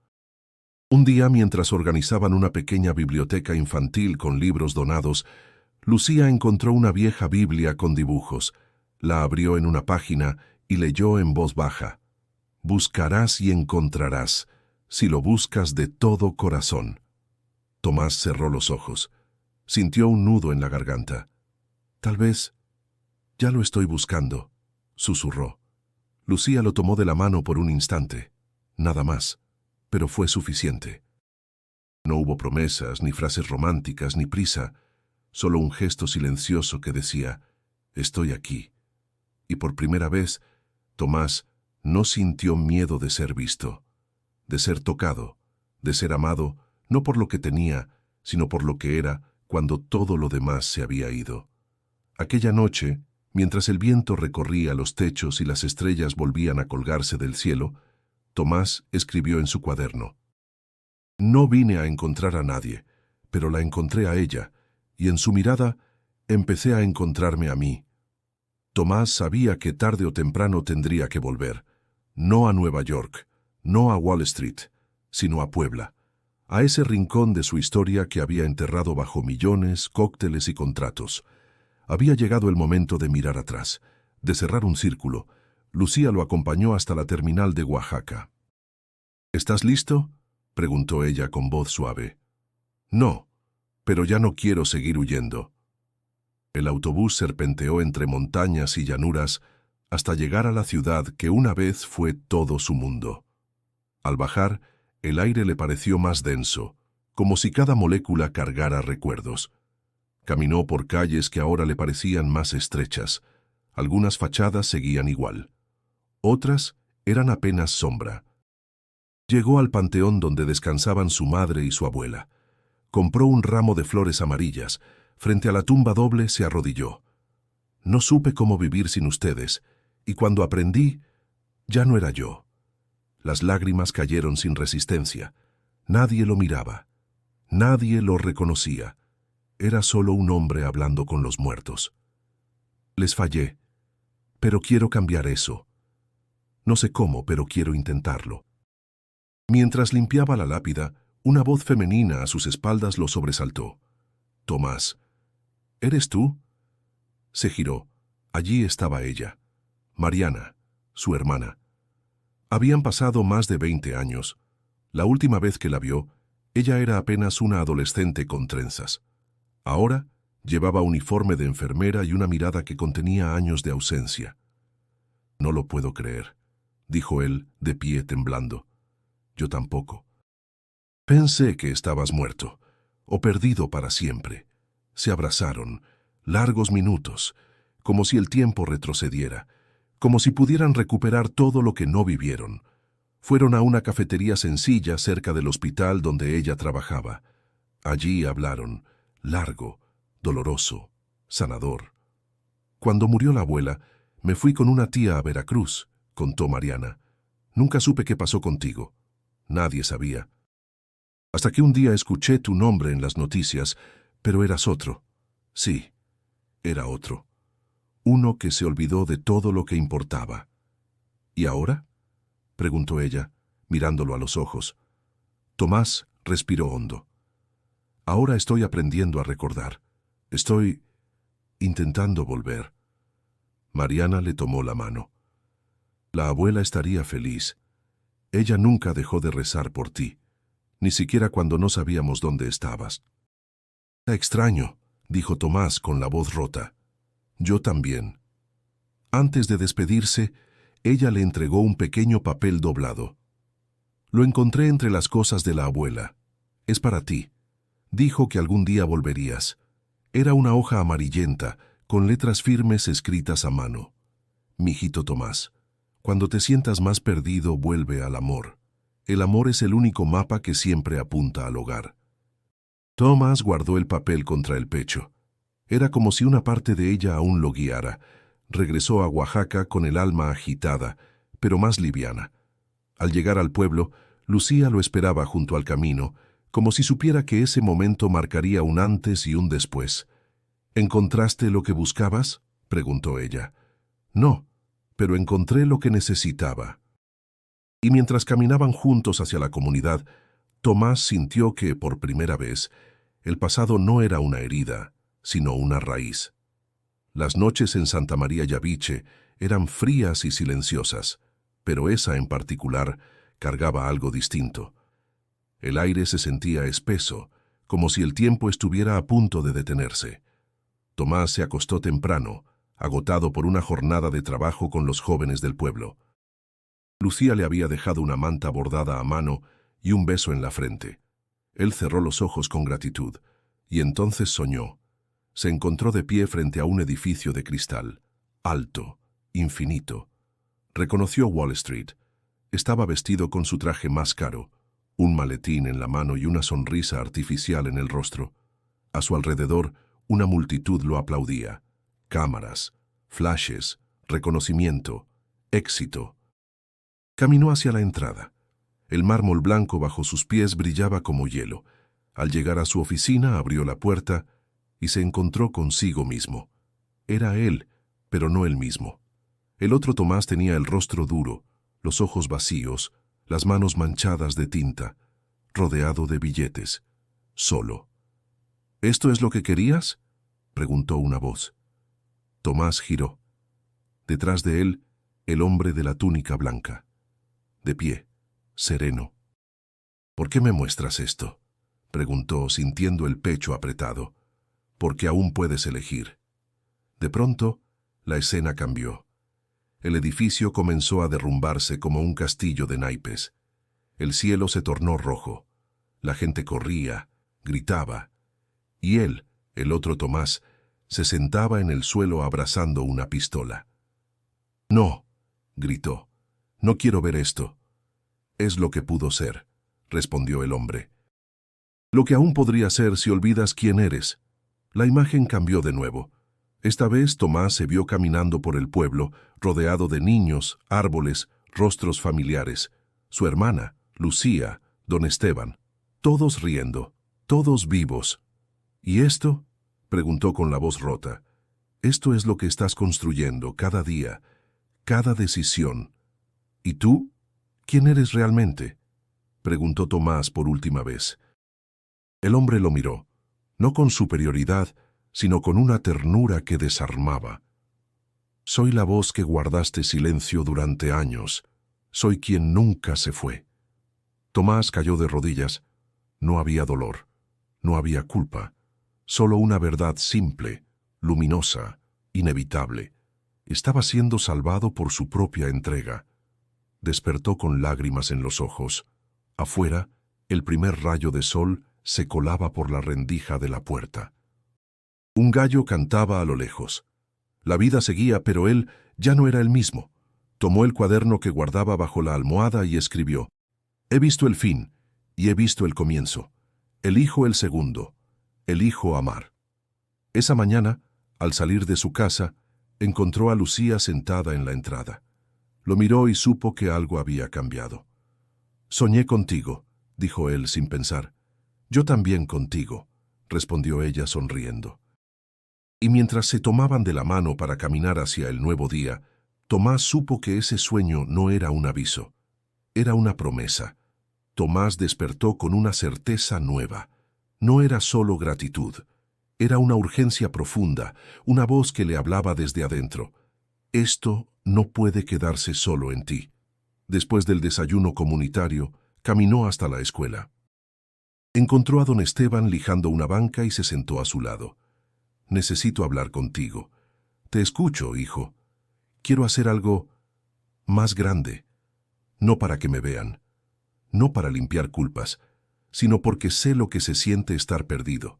S1: Un día, mientras organizaban una pequeña biblioteca infantil con libros donados, Lucía encontró una vieja Biblia con dibujos. La abrió en una página y leyó en voz baja. Buscarás y encontrarás, si lo buscas de todo corazón. Tomás cerró los ojos. Sintió un nudo en la garganta. Tal vez, ya lo estoy buscando, susurró. Lucía lo tomó de la mano por un instante. Nada más, pero fue suficiente. No hubo promesas, ni frases románticas, ni prisa, solo un gesto silencioso que decía, estoy aquí. Y por primera vez, Tomás no sintió miedo de ser visto, de ser tocado, de ser amado, no por lo que tenía, sino por lo que era cuando todo lo demás se había ido. Aquella noche, mientras el viento recorría los techos y las estrellas volvían a colgarse del cielo, Tomás escribió en su cuaderno. No vine a encontrar a nadie, pero la encontré a ella, y en su mirada empecé a encontrarme a mí. Tomás sabía que tarde o temprano tendría que volver, no a Nueva York, no a Wall Street, sino a Puebla, a ese rincón de su historia que había enterrado bajo millones, cócteles y contratos. Había llegado el momento de mirar atrás, de cerrar un círculo. Lucía lo acompañó hasta la terminal de Oaxaca. ¿Estás listo?, preguntó ella con voz suave. No, pero ya no quiero seguir huyendo. El autobús serpenteó entre montañas y llanuras hasta llegar a la ciudad que una vez fue todo su mundo. Al bajar, el aire le pareció más denso, como si cada molécula cargara recuerdos. Caminó por calles que ahora le parecían más estrechas. Algunas fachadas seguían igual. Otras eran apenas sombra. Llegó al panteón donde descansaban su madre y su abuela. Compró un ramo de flores amarillas. Frente a la tumba doble se arrodilló. No supe cómo vivir sin ustedes, y cuando aprendí, ya no era yo. Las lágrimas cayeron sin resistencia. Nadie lo miraba. Nadie lo reconocía. Era solo un hombre hablando con los muertos. Les fallé, pero quiero cambiar eso. No sé cómo, pero quiero intentarlo. Mientras limpiaba la lápida, una voz femenina a sus espaldas lo sobresaltó. Tomás, ¿eres tú? Se giró. Allí estaba ella. Mariana, su hermana. Habían pasado más de 20 años. La última vez que la vio, ella era apenas una adolescente con trenzas. Ahora llevaba uniforme de enfermera y una mirada que contenía años de ausencia. No lo puedo creer, dijo él, de pie temblando. Yo tampoco. Pensé que estabas muerto, o perdido para siempre. Se abrazaron, largos minutos, como si el tiempo retrocediera, como si pudieran recuperar todo lo que no vivieron. Fueron a una cafetería sencilla cerca del hospital donde ella trabajaba. Allí hablaron, largo, doloroso, sanador. Cuando murió la abuela, me fui con una tía a Veracruz, contó Mariana. Nunca supe qué pasó contigo. Nadie sabía. Hasta que un día escuché tu nombre en las noticias, pero eras otro. Sí, era otro. Uno que se olvidó de todo lo que importaba. ¿Y ahora?, preguntó ella, mirándolo a los ojos. Tomás respiró hondo. Ahora estoy aprendiendo a recordar. Estoy intentando volver. Mariana le tomó la mano. La abuela estaría feliz. Ella nunca dejó de rezar por ti, ni siquiera cuando no sabíamos dónde estabas. Era extraño, dijo Tomás con la voz rota. Yo también. Antes de despedirse, ella le entregó un pequeño papel doblado. Lo encontré entre las cosas de la abuela. Es para ti. Dijo que algún día volverías. Era una hoja amarillenta, con letras firmes escritas a mano. Mijito Tomás, cuando te sientas más perdido, vuelve al amor. El amor es el único mapa que siempre apunta al hogar. Tomás guardó el papel contra el pecho. Era como si una parte de ella aún lo guiara. Regresó a Oaxaca con el alma agitada, pero más liviana. Al llegar al pueblo, Lucía lo esperaba junto al camino, como si supiera que ese momento marcaría un antes y un después. ¿Encontraste lo que buscabas?, preguntó ella. No, pero encontré lo que necesitaba. Y mientras caminaban juntos hacia la comunidad, Tomás sintió que, por primera vez, el pasado no era una herida, sino una raíz. Las noches en Santa María Yaviche eran frías y silenciosas, pero esa en particular cargaba algo distinto. El aire se sentía espeso, como si el tiempo estuviera a punto de detenerse. Tomás se acostó temprano, agotado por una jornada de trabajo con los jóvenes del pueblo. Lucía le había dejado una manta bordada a mano y un beso en la frente. Él cerró los ojos con gratitud, y entonces soñó. Se encontró de pie frente a un edificio de cristal, alto, infinito. Reconoció Wall Street. Estaba vestido con su traje más caro, un maletín en la mano y una sonrisa artificial en el rostro. A su alrededor, una multitud lo aplaudía. Cámaras, flashes, reconocimiento, éxito. Caminó hacia la entrada. El mármol blanco bajo sus pies brillaba como hielo. Al llegar a su oficina, abrió la puerta y se encontró consigo mismo. Era él, pero no el mismo. El otro Tomás tenía el rostro duro, los ojos vacíos, las manos manchadas de tinta, rodeado de billetes, solo. ¿Esto es lo que querías?, preguntó una voz. Tomás giró. Detrás de él, el hombre de la túnica blanca. De pie, sereno. ¿Por qué me muestras esto?, preguntó, sintiendo el pecho apretado. Porque aún puedes elegir. De pronto, la escena cambió. El edificio comenzó a derrumbarse como un castillo de naipes. El cielo se tornó rojo. La gente corría, gritaba. Y él, el otro Tomás, se sentaba en el suelo abrazando una pistola. «No», gritó. «No quiero ver esto». «Es lo que pudo ser», respondió el hombre. «Lo que aún podría ser si olvidas quién eres». La imagen cambió de nuevo. Esta vez Tomás se vio caminando por el pueblo, rodeado de niños, árboles, rostros familiares. Su hermana, Lucía, don Esteban. Todos riendo, todos vivos. «¿Y esto?», preguntó con la voz rota. «Esto es lo que estás construyendo cada día, cada decisión. ¿Y tú? ¿Quién eres realmente?», preguntó Tomás por última vez. El hombre lo miró. No con superioridad, sino con una ternura que desarmaba. «Soy la voz que guardaste silencio durante años. Soy quien nunca se fue». Tomás cayó de rodillas. No había dolor, no había culpa, solo una verdad simple, luminosa, inevitable. Estaba siendo salvado por su propia entrega. Despertó con lágrimas en los ojos. Afuera, el primer rayo de sol se colaba por la rendija de la puerta. Un gallo cantaba a lo lejos. La vida seguía, pero él ya no era el mismo. Tomó el cuaderno que guardaba bajo la almohada y escribió: «He visto el fin y he visto el comienzo. Elijo el segundo. Elijo amar». Esa mañana, al salir de su casa, encontró a Lucía sentada en la entrada. Lo miró y supo que algo había cambiado. «Soñé contigo», dijo él sin pensar. «Yo también contigo», respondió ella sonriendo. Y mientras se tomaban de la mano para caminar hacia el nuevo día, Tomás supo que ese sueño no era un aviso, era una promesa. Tomás despertó con una certeza nueva. No era solo gratitud, era una urgencia profunda, una voz que le hablaba desde adentro. «Esto no puede quedarse solo en ti». Después del desayuno comunitario, caminó hasta la escuela. Encontró a don Esteban lijando una banca y se sentó a su lado. «Necesito hablar contigo». «Te escucho, hijo. Quiero hacer algo más grande. No para que me vean, no para limpiar culpas, sino porque sé lo que se siente estar perdido.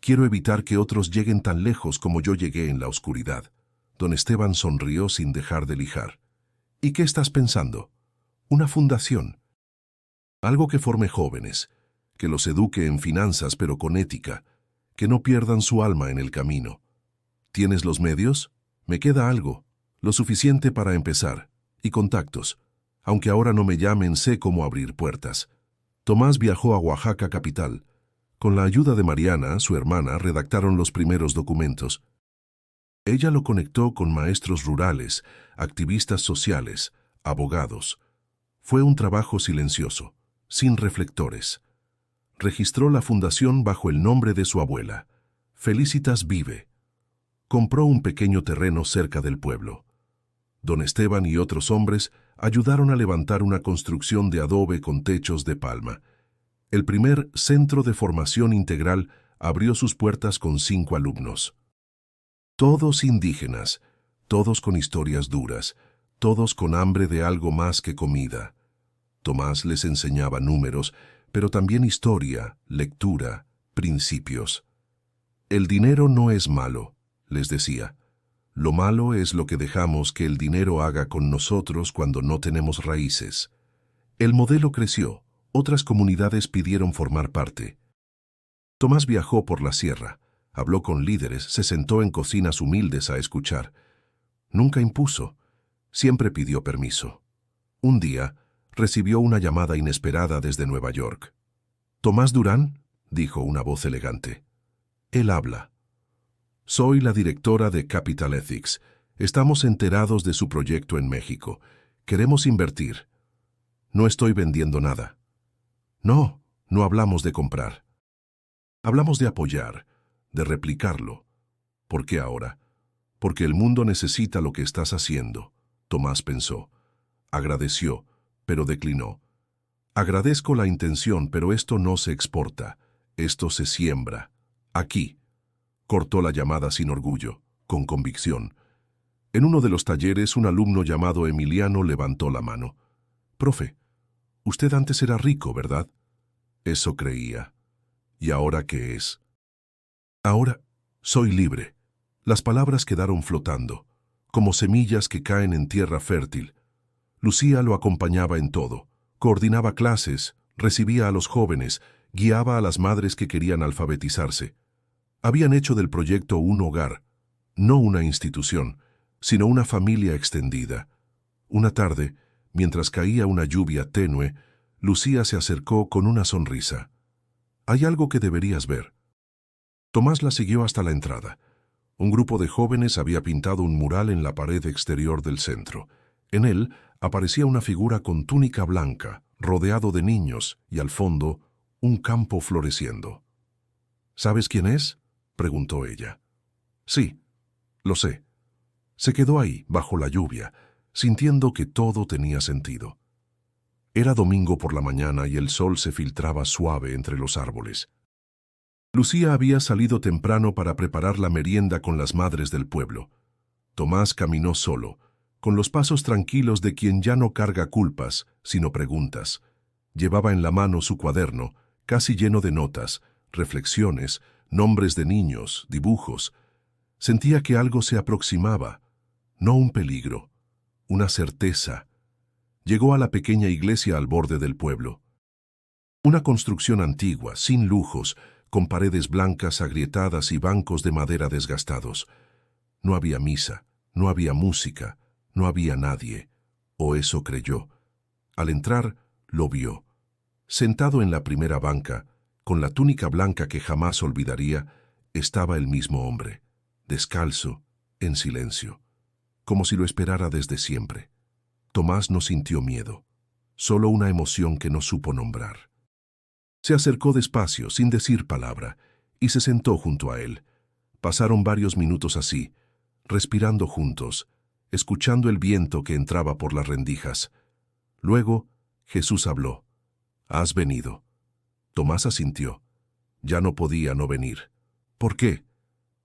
S1: Quiero evitar que otros lleguen tan lejos como yo llegué en la oscuridad». Don Esteban sonrió sin dejar de lijar. «¿Y qué estás pensando?» «Una fundación. Algo que forme jóvenes, que los eduque en finanzas pero con ética, que no pierdan su alma en el camino. ¿Tienes los medios? Me queda algo, lo suficiente para empezar, y contactos. Aunque ahora no me llamen, sé cómo abrir puertas». Tomás viajó a Oaxaca capital. Con la ayuda de Mariana, su hermana, redactaron los primeros documentos. Ella lo conectó con maestros rurales, activistas sociales, abogados. Fue un trabajo silencioso, sin reflectores. Registró la fundación bajo el nombre de su abuela, Felicitas Vive. Compró un pequeño terreno cerca del pueblo. Don Esteban y otros hombres ayudaron a levantar una construcción de adobe con techos de palma. El primer centro de formación integral abrió sus puertas con 5 alumnos. Todos indígenas, todos con historias duras, todos con hambre de algo más que comida. Tomás les enseñaba números, pero también historia, lectura, principios. El dinero no es malo, les decía. Lo malo es lo que dejamos que el dinero haga con nosotros cuando no tenemos raíces. El modelo creció, otras comunidades pidieron formar parte. Tomás viajó por la sierra, habló con líderes, se sentó en cocinas humildes a escuchar. Nunca impuso, siempre pidió permiso. Un día, recibió una llamada inesperada desde Nueva York. «¿Tomás Durán?», dijo una voz elegante. «Él habla». «Soy la directora de Capital Ethics. Estamos enterados de su proyecto en México. Queremos invertir». «No estoy vendiendo nada». «No, no hablamos de comprar. Hablamos de apoyar, de replicarlo». «¿Por qué ahora?» «Porque el mundo necesita lo que estás haciendo», Tomás pensó. Agradeció, pero declinó. «Agradezco la intención, pero esto no se exporta. Esto se siembra. Aquí». Cortó la llamada sin orgullo, con convicción. En uno de los talleres, un alumno llamado Emiliano levantó la mano. «Profe, usted antes era rico, ¿verdad?». Eso creía. ¿Y ahora qué es? «Ahora soy libre». Las palabras quedaron flotando, como semillas que caen en tierra fértil. Lucía lo acompañaba en todo. Coordinaba clases, recibía a los jóvenes, guiaba a las madres que querían alfabetizarse. Habían hecho del proyecto un hogar, no una institución, sino una familia extendida. Una tarde, mientras caía una lluvia tenue, Lucía se acercó con una sonrisa. «Hay algo que deberías ver». Tomás la siguió hasta la entrada. Un grupo de jóvenes había pintado un mural en la pared exterior del centro. En él aparecía una figura con túnica blanca, rodeado de niños, y al fondo, un campo floreciendo. «¿Sabes quién es?», preguntó ella. «Sí, lo sé». Se quedó ahí, bajo la lluvia, sintiendo que todo tenía sentido. Era domingo por la mañana y el sol se filtraba suave entre los árboles. Lucía había salido temprano para preparar la merienda con las madres del pueblo. Tomás caminó solo, con los pasos tranquilos de quien ya no carga culpas, sino preguntas. Llevaba en la mano su cuaderno, casi lleno de notas, reflexiones, nombres de niños, dibujos. Sentía que algo se aproximaba, no un peligro, una certeza. Llegó a la pequeña iglesia al borde del pueblo. Una construcción antigua, sin lujos, con paredes blancas agrietadas y bancos de madera desgastados. No había misa, no había música, no había nadie, o eso creyó. Al entrar, lo vio. Sentado en la primera banca, con la túnica blanca que jamás olvidaría, estaba el mismo hombre, descalzo, en silencio, como si lo esperara desde siempre. Tomás no sintió miedo, solo una emoción que no supo nombrar. Se acercó despacio, sin decir palabra, y se sentó junto a él. Pasaron varios minutos así, respirando juntos, escuchando el viento que entraba por las rendijas. Luego, Jesús habló. «Has venido». Tomás asintió. Ya no podía no venir. «¿Por qué?».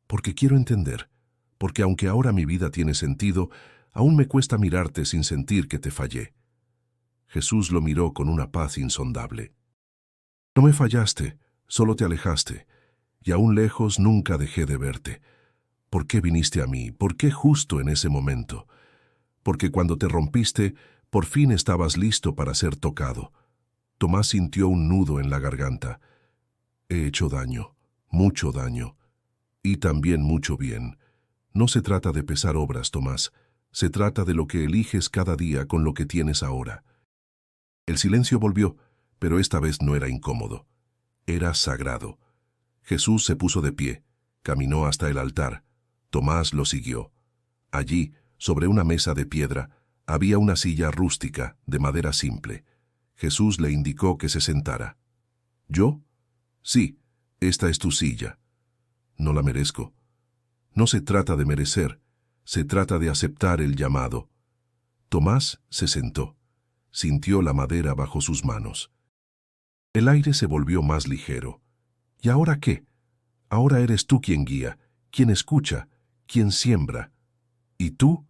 S1: «Porque quiero entender. Porque aunque ahora mi vida tiene sentido, aún me cuesta mirarte sin sentir que te fallé». Jesús lo miró con una paz insondable. «No me fallaste, solo te alejaste, y aún lejos nunca dejé de verte. ¿Por qué viniste a mí? ¿Por qué justo en ese momento? Porque cuando te rompiste, por fin estabas listo para ser tocado». Tomás sintió un nudo en la garganta. «He hecho daño, mucho daño, y también mucho bien. No se trata de pesar obras, Tomás, se trata de lo que eliges cada día con lo que tienes ahora». El silencio volvió, pero esta vez no era incómodo. Era sagrado. Jesús se puso de pie, caminó hasta el altar. Tomás lo siguió. Allí, sobre una mesa de piedra, había una silla rústica, de madera simple. Jesús le indicó que se sentara. ¿Yo? Sí, esta es tu silla. No la merezco. No se trata de merecer, se trata de aceptar el llamado. Tomás se sentó. Sintió la madera bajo sus manos. El aire se volvió más ligero. ¿Y ahora qué? Ahora eres tú quien guía, quien escucha, quien siembra. ¿Y tú?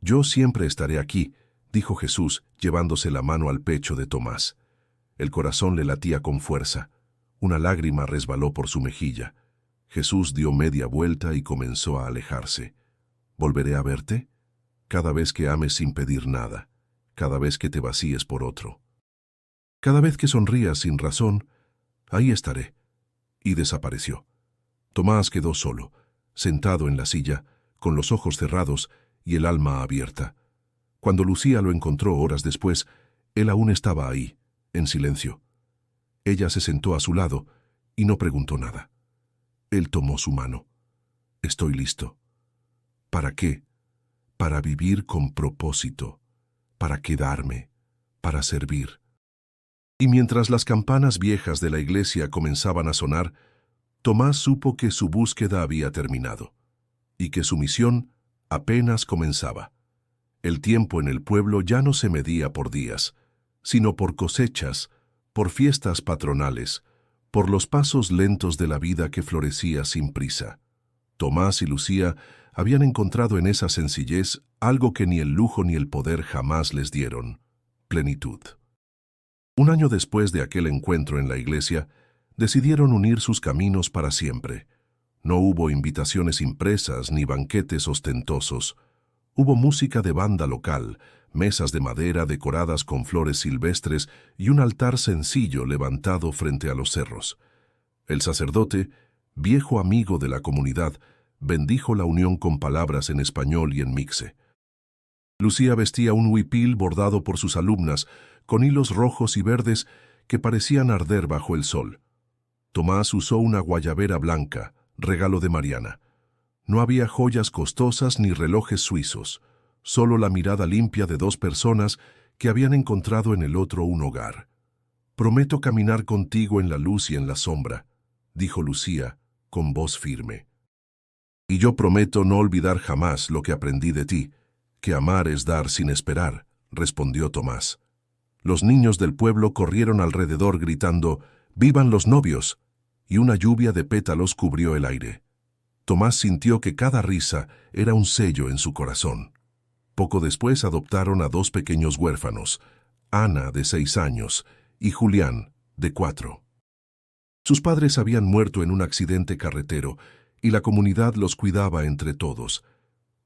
S1: Yo siempre estaré aquí, dijo Jesús, llevándose la mano al pecho de Tomás. El corazón le latía con fuerza. Una lágrima resbaló por su mejilla. Jesús dio media vuelta y comenzó a alejarse. ¿Volveré a verte? Cada vez que ames sin pedir nada, cada vez que te vacíes por otro. Cada vez que sonrías sin razón, ahí estaré. Y desapareció. Tomás quedó solo, sentado en la silla, con los ojos cerrados y el alma abierta. Cuando Lucía lo encontró horas después, él aún estaba ahí, en silencio. Ella se sentó a su lado y no preguntó nada. Él tomó su mano. Estoy listo. ¿Para qué? Para vivir con propósito, para quedarme, para servir. Y mientras las campanas viejas de la iglesia comenzaban a sonar, Tomás supo que su búsqueda había terminado y que su misión apenas comenzaba. El tiempo en el pueblo ya no se medía por días, sino por cosechas, por fiestas patronales, por los pasos lentos de la vida que florecía sin prisa. Tomás y Lucía habían encontrado en esa sencillez algo que ni el lujo ni el poder jamás les dieron: plenitud. Un año después de aquel encuentro en la iglesia, decidieron unir sus caminos para siempre. No hubo invitaciones impresas ni banquetes ostentosos. Hubo música de banda local, mesas de madera decoradas con flores silvestres y un altar sencillo levantado frente a los cerros. El sacerdote, viejo amigo de la comunidad, bendijo la unión con palabras en español y en mixe. Lucía vestía un huipil bordado por sus alumnas, con hilos rojos y verdes que parecían arder bajo el sol. Tomás usó una guayabera blanca, regalo de Mariana. No había joyas costosas ni relojes suizos, solo la mirada limpia de dos personas que habían encontrado en el otro un hogar. «Prometo caminar contigo en la luz y en la sombra», dijo Lucía, con voz firme. «Y yo prometo no olvidar jamás lo que aprendí de ti, que amar es dar sin esperar», respondió Tomás. Los niños del pueblo corrieron alrededor gritando «¡Vivan los novios!», y una lluvia de pétalos cubrió el aire. Tomás sintió que cada risa era un sello en su corazón. Poco después adoptaron a dos pequeños huérfanos, Ana, de 6 años, y Julián, de 4. Sus padres habían muerto en un accidente carretero y la comunidad los cuidaba entre todos.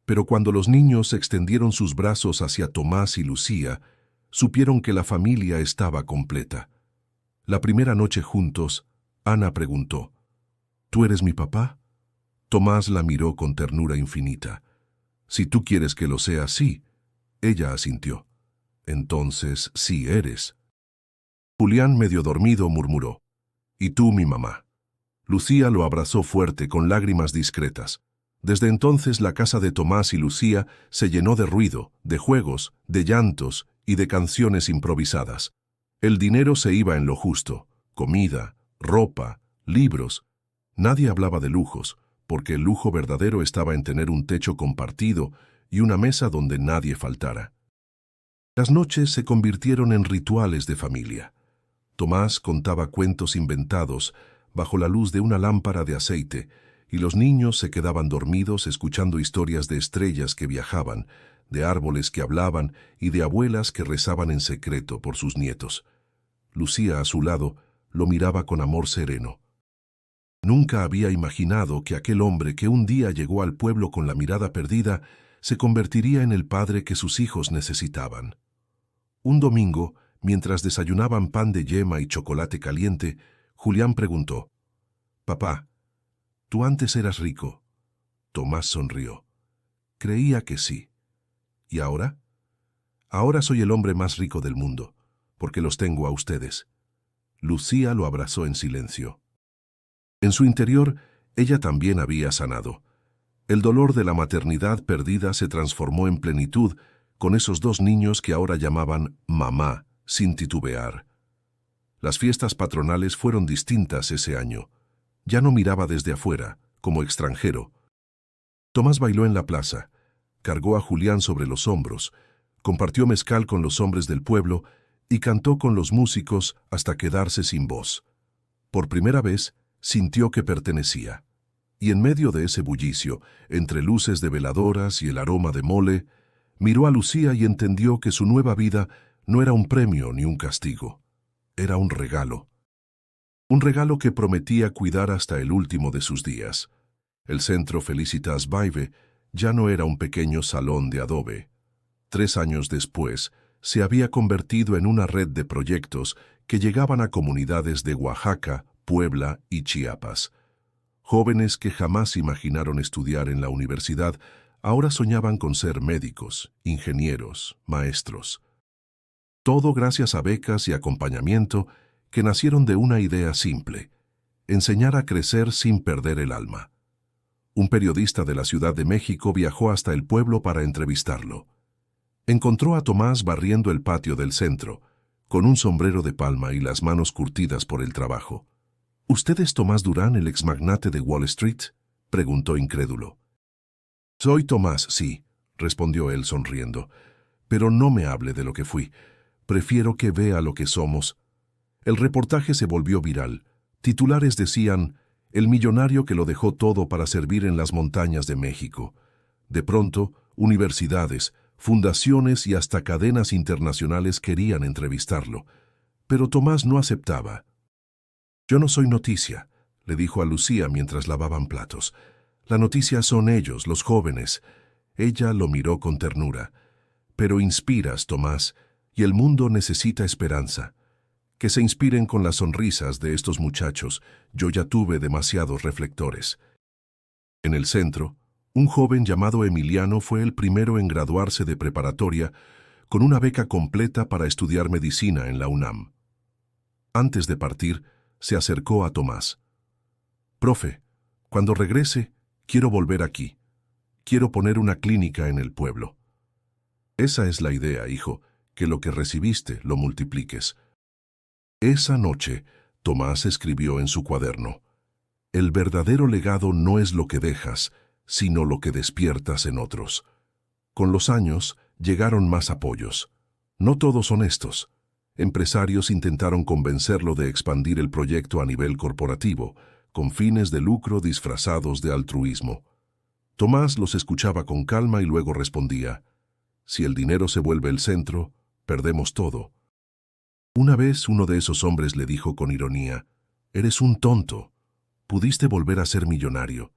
S1: Pero cuando los niños extendieron sus brazos hacia Tomás y Lucía, supieron que la familia estaba completa. La primera noche juntos, Ana preguntó: «¿Tú eres mi papá?». Tomás la miró con ternura infinita. «Si tú quieres que lo sea, sí». Ella asintió. «Entonces, sí eres». Julián, medio dormido, murmuró: «¿Y tú, mi mamá?». Lucía lo abrazó fuerte, con lágrimas discretas. Desde entonces la casa de Tomás y Lucía se llenó de ruido, de juegos, de llantos y de canciones improvisadas. El dinero se iba en lo justo: comida, ropa, libros. Nadie hablaba de lujos, porque el lujo verdadero estaba en tener un techo compartido y una mesa donde nadie faltara. Las noches se convirtieron en rituales de familia. Tomás contaba cuentos inventados bajo la luz de una lámpara de aceite, y los niños se quedaban dormidos escuchando historias de estrellas que viajaban, de árboles que hablaban y de abuelas que rezaban en secreto por sus nietos. Lucía, a su lado, lo miraba con amor sereno. Nunca había imaginado que aquel hombre que un día llegó al pueblo con la mirada perdida se convertiría en el padre que sus hijos necesitaban. Un domingo, mientras desayunaban pan de yema y chocolate caliente, Julián preguntó: «Papá, ¿tú antes eras rico?». Tomás sonrió. «Creía que sí». «¿Y ahora?». «Ahora soy el hombre más rico del mundo, porque los tengo a ustedes. Lucía lo abrazó en silencio. En su interior, ella también había sanado. El dolor de la maternidad perdida se transformó en plenitud con esos dos niños que ahora llamaban mamá, sin titubear. Las fiestas patronales fueron distintas ese año. Ya no miraba desde afuera, como extranjero. Tomás bailó en la plaza, cargó a Julián sobre los hombros, compartió mezcal con los hombres del pueblo y cantó con los músicos hasta quedarse sin voz. Por primera vez, sintió que pertenecía. Y en medio de ese bullicio, entre luces de veladoras y el aroma de mole, miró a Lucía y entendió que su nueva vida no era un premio ni un castigo. Era un regalo. Un regalo que prometía cuidar hasta el último de sus días. El Centro Felicitas Baive ya no era un pequeño salón de adobe. 3 años después, se había convertido en una red de proyectos que llegaban a comunidades de Oaxaca, Puebla y Chiapas. Jóvenes que jamás imaginaron estudiar en la universidad, ahora soñaban con ser médicos, ingenieros, maestros. Todo gracias a becas y acompañamiento que nacieron de una idea simple: enseñar a crecer sin perder el alma. Un periodista de la Ciudad de México viajó hasta el pueblo para entrevistarlo. Encontró a Tomás barriendo el patio del centro, con un sombrero de palma y las manos curtidas por el trabajo. ¿Usted es Tomás Durán, el exmagnate de Wall Street?, preguntó incrédulo. Soy Tomás, sí, respondió él sonriendo, pero no me hable de lo que fui. Prefiero que vea lo que somos. El reportaje se volvió viral. Titulares decían: el millonario que lo dejó todo para servir en las montañas de México. De pronto, universidades, fundaciones y hasta cadenas internacionales querían entrevistarlo. Pero Tomás no aceptaba. Yo no soy noticia, le dijo a Lucía mientras lavaban platos. La noticia son ellos, los jóvenes. Ella lo miró con ternura. Pero inspiras, Tomás, y el mundo necesita esperanza. Que se inspiren con las sonrisas de estos muchachos. Yo ya tuve demasiados reflectores. En el centro, un joven llamado Emiliano fue el primero en graduarse de preparatoria con una beca completa para estudiar medicina en la UNAM. Antes de partir, se acercó a Tomás. Profe, cuando regrese, quiero volver aquí. Quiero poner una clínica en el pueblo. Esa es la idea, hijo, que lo que recibiste lo multipliques. Esa noche, Tomás escribió en su cuaderno: el verdadero legado no es lo que dejas, sino lo que despiertas en otros. Con los años, llegaron más apoyos. No todos honestos. Empresarios intentaron convencerlo de expandir el proyecto a nivel corporativo, con fines de lucro disfrazados de altruismo. Tomás los escuchaba con calma y luego respondía: si el dinero se vuelve el centro, perdemos todo. Una vez uno de esos hombres le dijo con ironía: eres un tonto. Pudiste volver a ser millonario.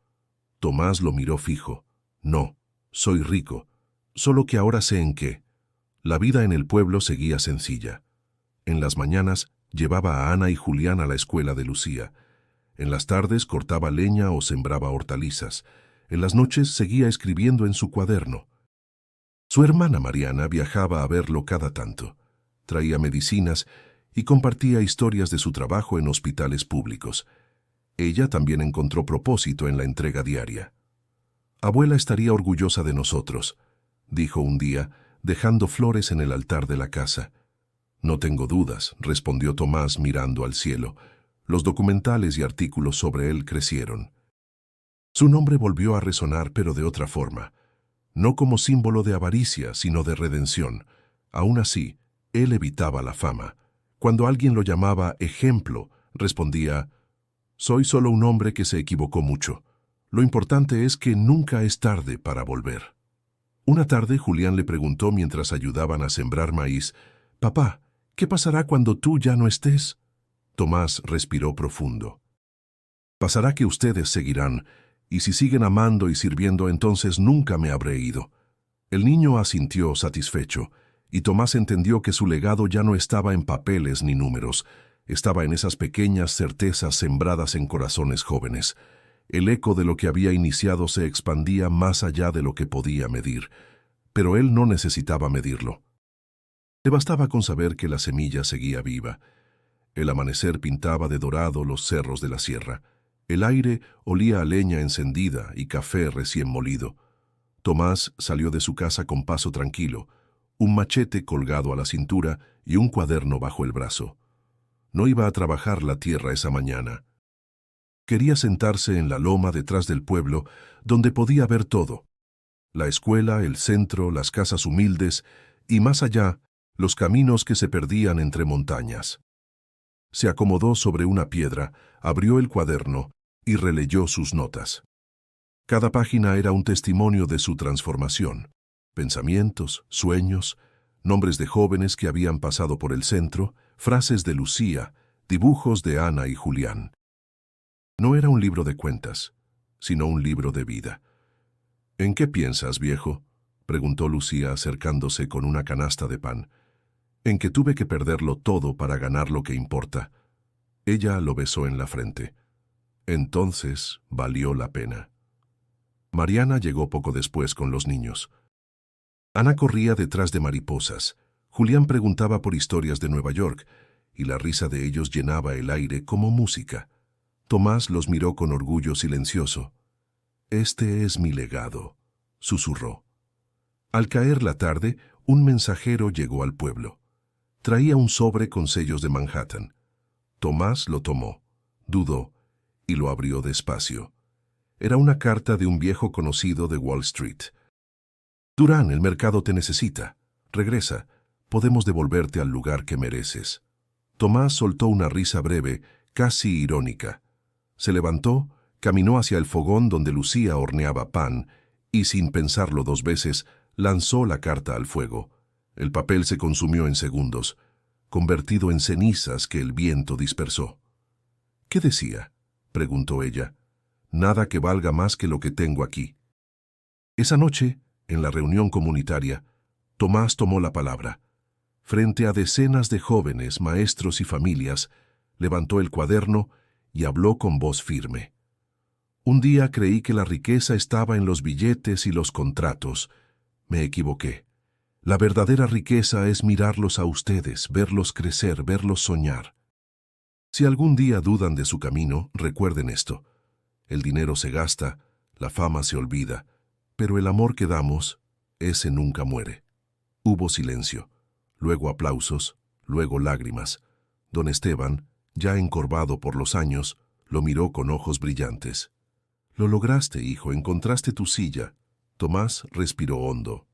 S1: Tomás lo miró fijo. No, soy rico, solo que ahora sé en qué. La vida en el pueblo seguía sencilla. En las mañanas llevaba a Ana y Julián a la escuela de Lucía. En las tardes cortaba leña o sembraba hortalizas. En las noches seguía escribiendo en su cuaderno. Su hermana Mariana viajaba a verlo cada tanto. Traía medicinas y compartía historias de su trabajo en hospitales públicos. Ella también encontró propósito en la entrega diaria. Abuela estaría orgullosa de nosotros, dijo un día, dejando flores en el altar de la casa. No tengo dudas, respondió Tomás mirando al cielo. Los documentales y artículos sobre él crecieron. Su nombre volvió a resonar, pero de otra forma. No como símbolo de avaricia, sino de redención. Aún así, él evitaba la fama. Cuando alguien lo llamaba ejemplo, respondía: soy solo un hombre que se equivocó mucho. Lo importante es que nunca es tarde para volver. Una tarde Julián le preguntó mientras ayudaban a sembrar maíz: «Papá, ¿qué pasará cuando tú ya no estés?» Tomás respiró profundo. «Pasará que ustedes seguirán, y si siguen amando y sirviendo, entonces nunca me habré ido». El niño asintió satisfecho, y Tomás entendió que su legado ya no estaba en papeles ni números, estaba en esas pequeñas certezas sembradas en corazones jóvenes. El eco de lo que había iniciado se expandía más allá de lo que podía medir, pero él no necesitaba medirlo. Le bastaba con saber que la semilla seguía viva. El amanecer pintaba de dorado los cerros de la sierra. El aire olía a leña encendida y café recién molido. Tomás salió de su casa con paso tranquilo, un machete colgado a la cintura y un cuaderno bajo el brazo. No iba a trabajar la tierra esa mañana. Quería sentarse en la loma detrás del pueblo, donde podía ver todo: la escuela, el centro, las casas humildes y, más allá, los caminos que se perdían entre montañas. Se acomodó sobre una piedra, abrió el cuaderno y releyó sus notas. Cada página era un testimonio de su transformación: pensamientos, sueños, nombres de jóvenes que habían pasado por el centro, frases de Lucía, dibujos de Ana y Julián. No era un libro de cuentas, sino un libro de vida. «¿En qué piensas, viejo?», preguntó Lucía acercándose con una canasta de pan. «En que tuve que perderlo todo para ganar lo que importa». Ella lo besó en la frente. Entonces valió la pena. Mariana llegó poco después con los niños. Ana corría detrás de mariposas. Julián preguntaba por historias de Nueva York, y la risa de ellos llenaba el aire como música. Tomás los miró con orgullo silencioso. «Este es mi legado», susurró. Al caer la tarde, un mensajero llegó al pueblo. Traía un sobre con sellos de Manhattan. Tomás lo tomó, dudó y lo abrió despacio. Era una carta de un viejo conocido de Wall Street. «Durán, el mercado te necesita. Regresa. Podemos devolverte al lugar que mereces». Tomás soltó una risa breve, casi irónica. Se levantó, caminó hacia el fogón donde Lucía horneaba pan y, sin pensarlo dos veces, lanzó la carta al fuego. El papel se consumió en segundos, convertido en cenizas que el viento dispersó. «¿Qué decía?», preguntó ella. «Nada que valga más que lo que tengo aquí». Esa noche, en la reunión comunitaria, Tomás tomó la palabra. Frente a decenas de jóvenes, maestros y familias, levantó el cuaderno y habló con voz firme. «Un día creí que la riqueza estaba en los billetes y los contratos. Me equivoqué. La verdadera riqueza es mirarlos a ustedes, verlos crecer, verlos soñar. Si algún día dudan de su camino, recuerden esto: el dinero se gasta, la fama se olvida, pero el amor que damos, ese nunca muere». Hubo silencio, luego aplausos, luego lágrimas. Don Esteban, ya encorvado por los años, lo miró con ojos brillantes. «Lo lograste, hijo, encontraste tu silla». Tomás respiró hondo.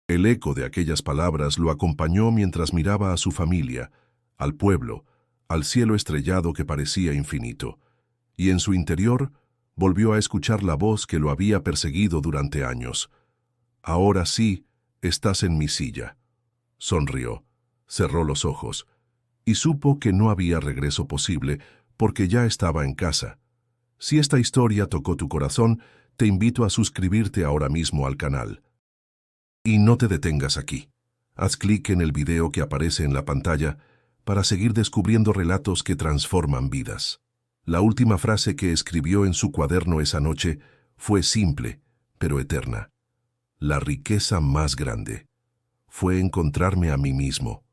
S1: El eco de aquellas palabras lo acompañó mientras miraba a su familia, al pueblo, al cielo estrellado que parecía infinito, y en su interior volvió a escuchar la voz que lo había perseguido durante años. «Ahora sí, estás en mi silla». Sonrió, cerró los ojos, y supo que no había regreso posible porque ya estaba en casa. Si esta historia tocó tu corazón, te invito a suscribirte ahora mismo al canal. Y no te detengas aquí. Haz clic en el video que aparece en la pantalla para seguir descubriendo relatos que transforman vidas. La última frase que escribió en su cuaderno esa noche fue simple, pero eterna. «La riqueza más grande fue encontrarme a mí mismo».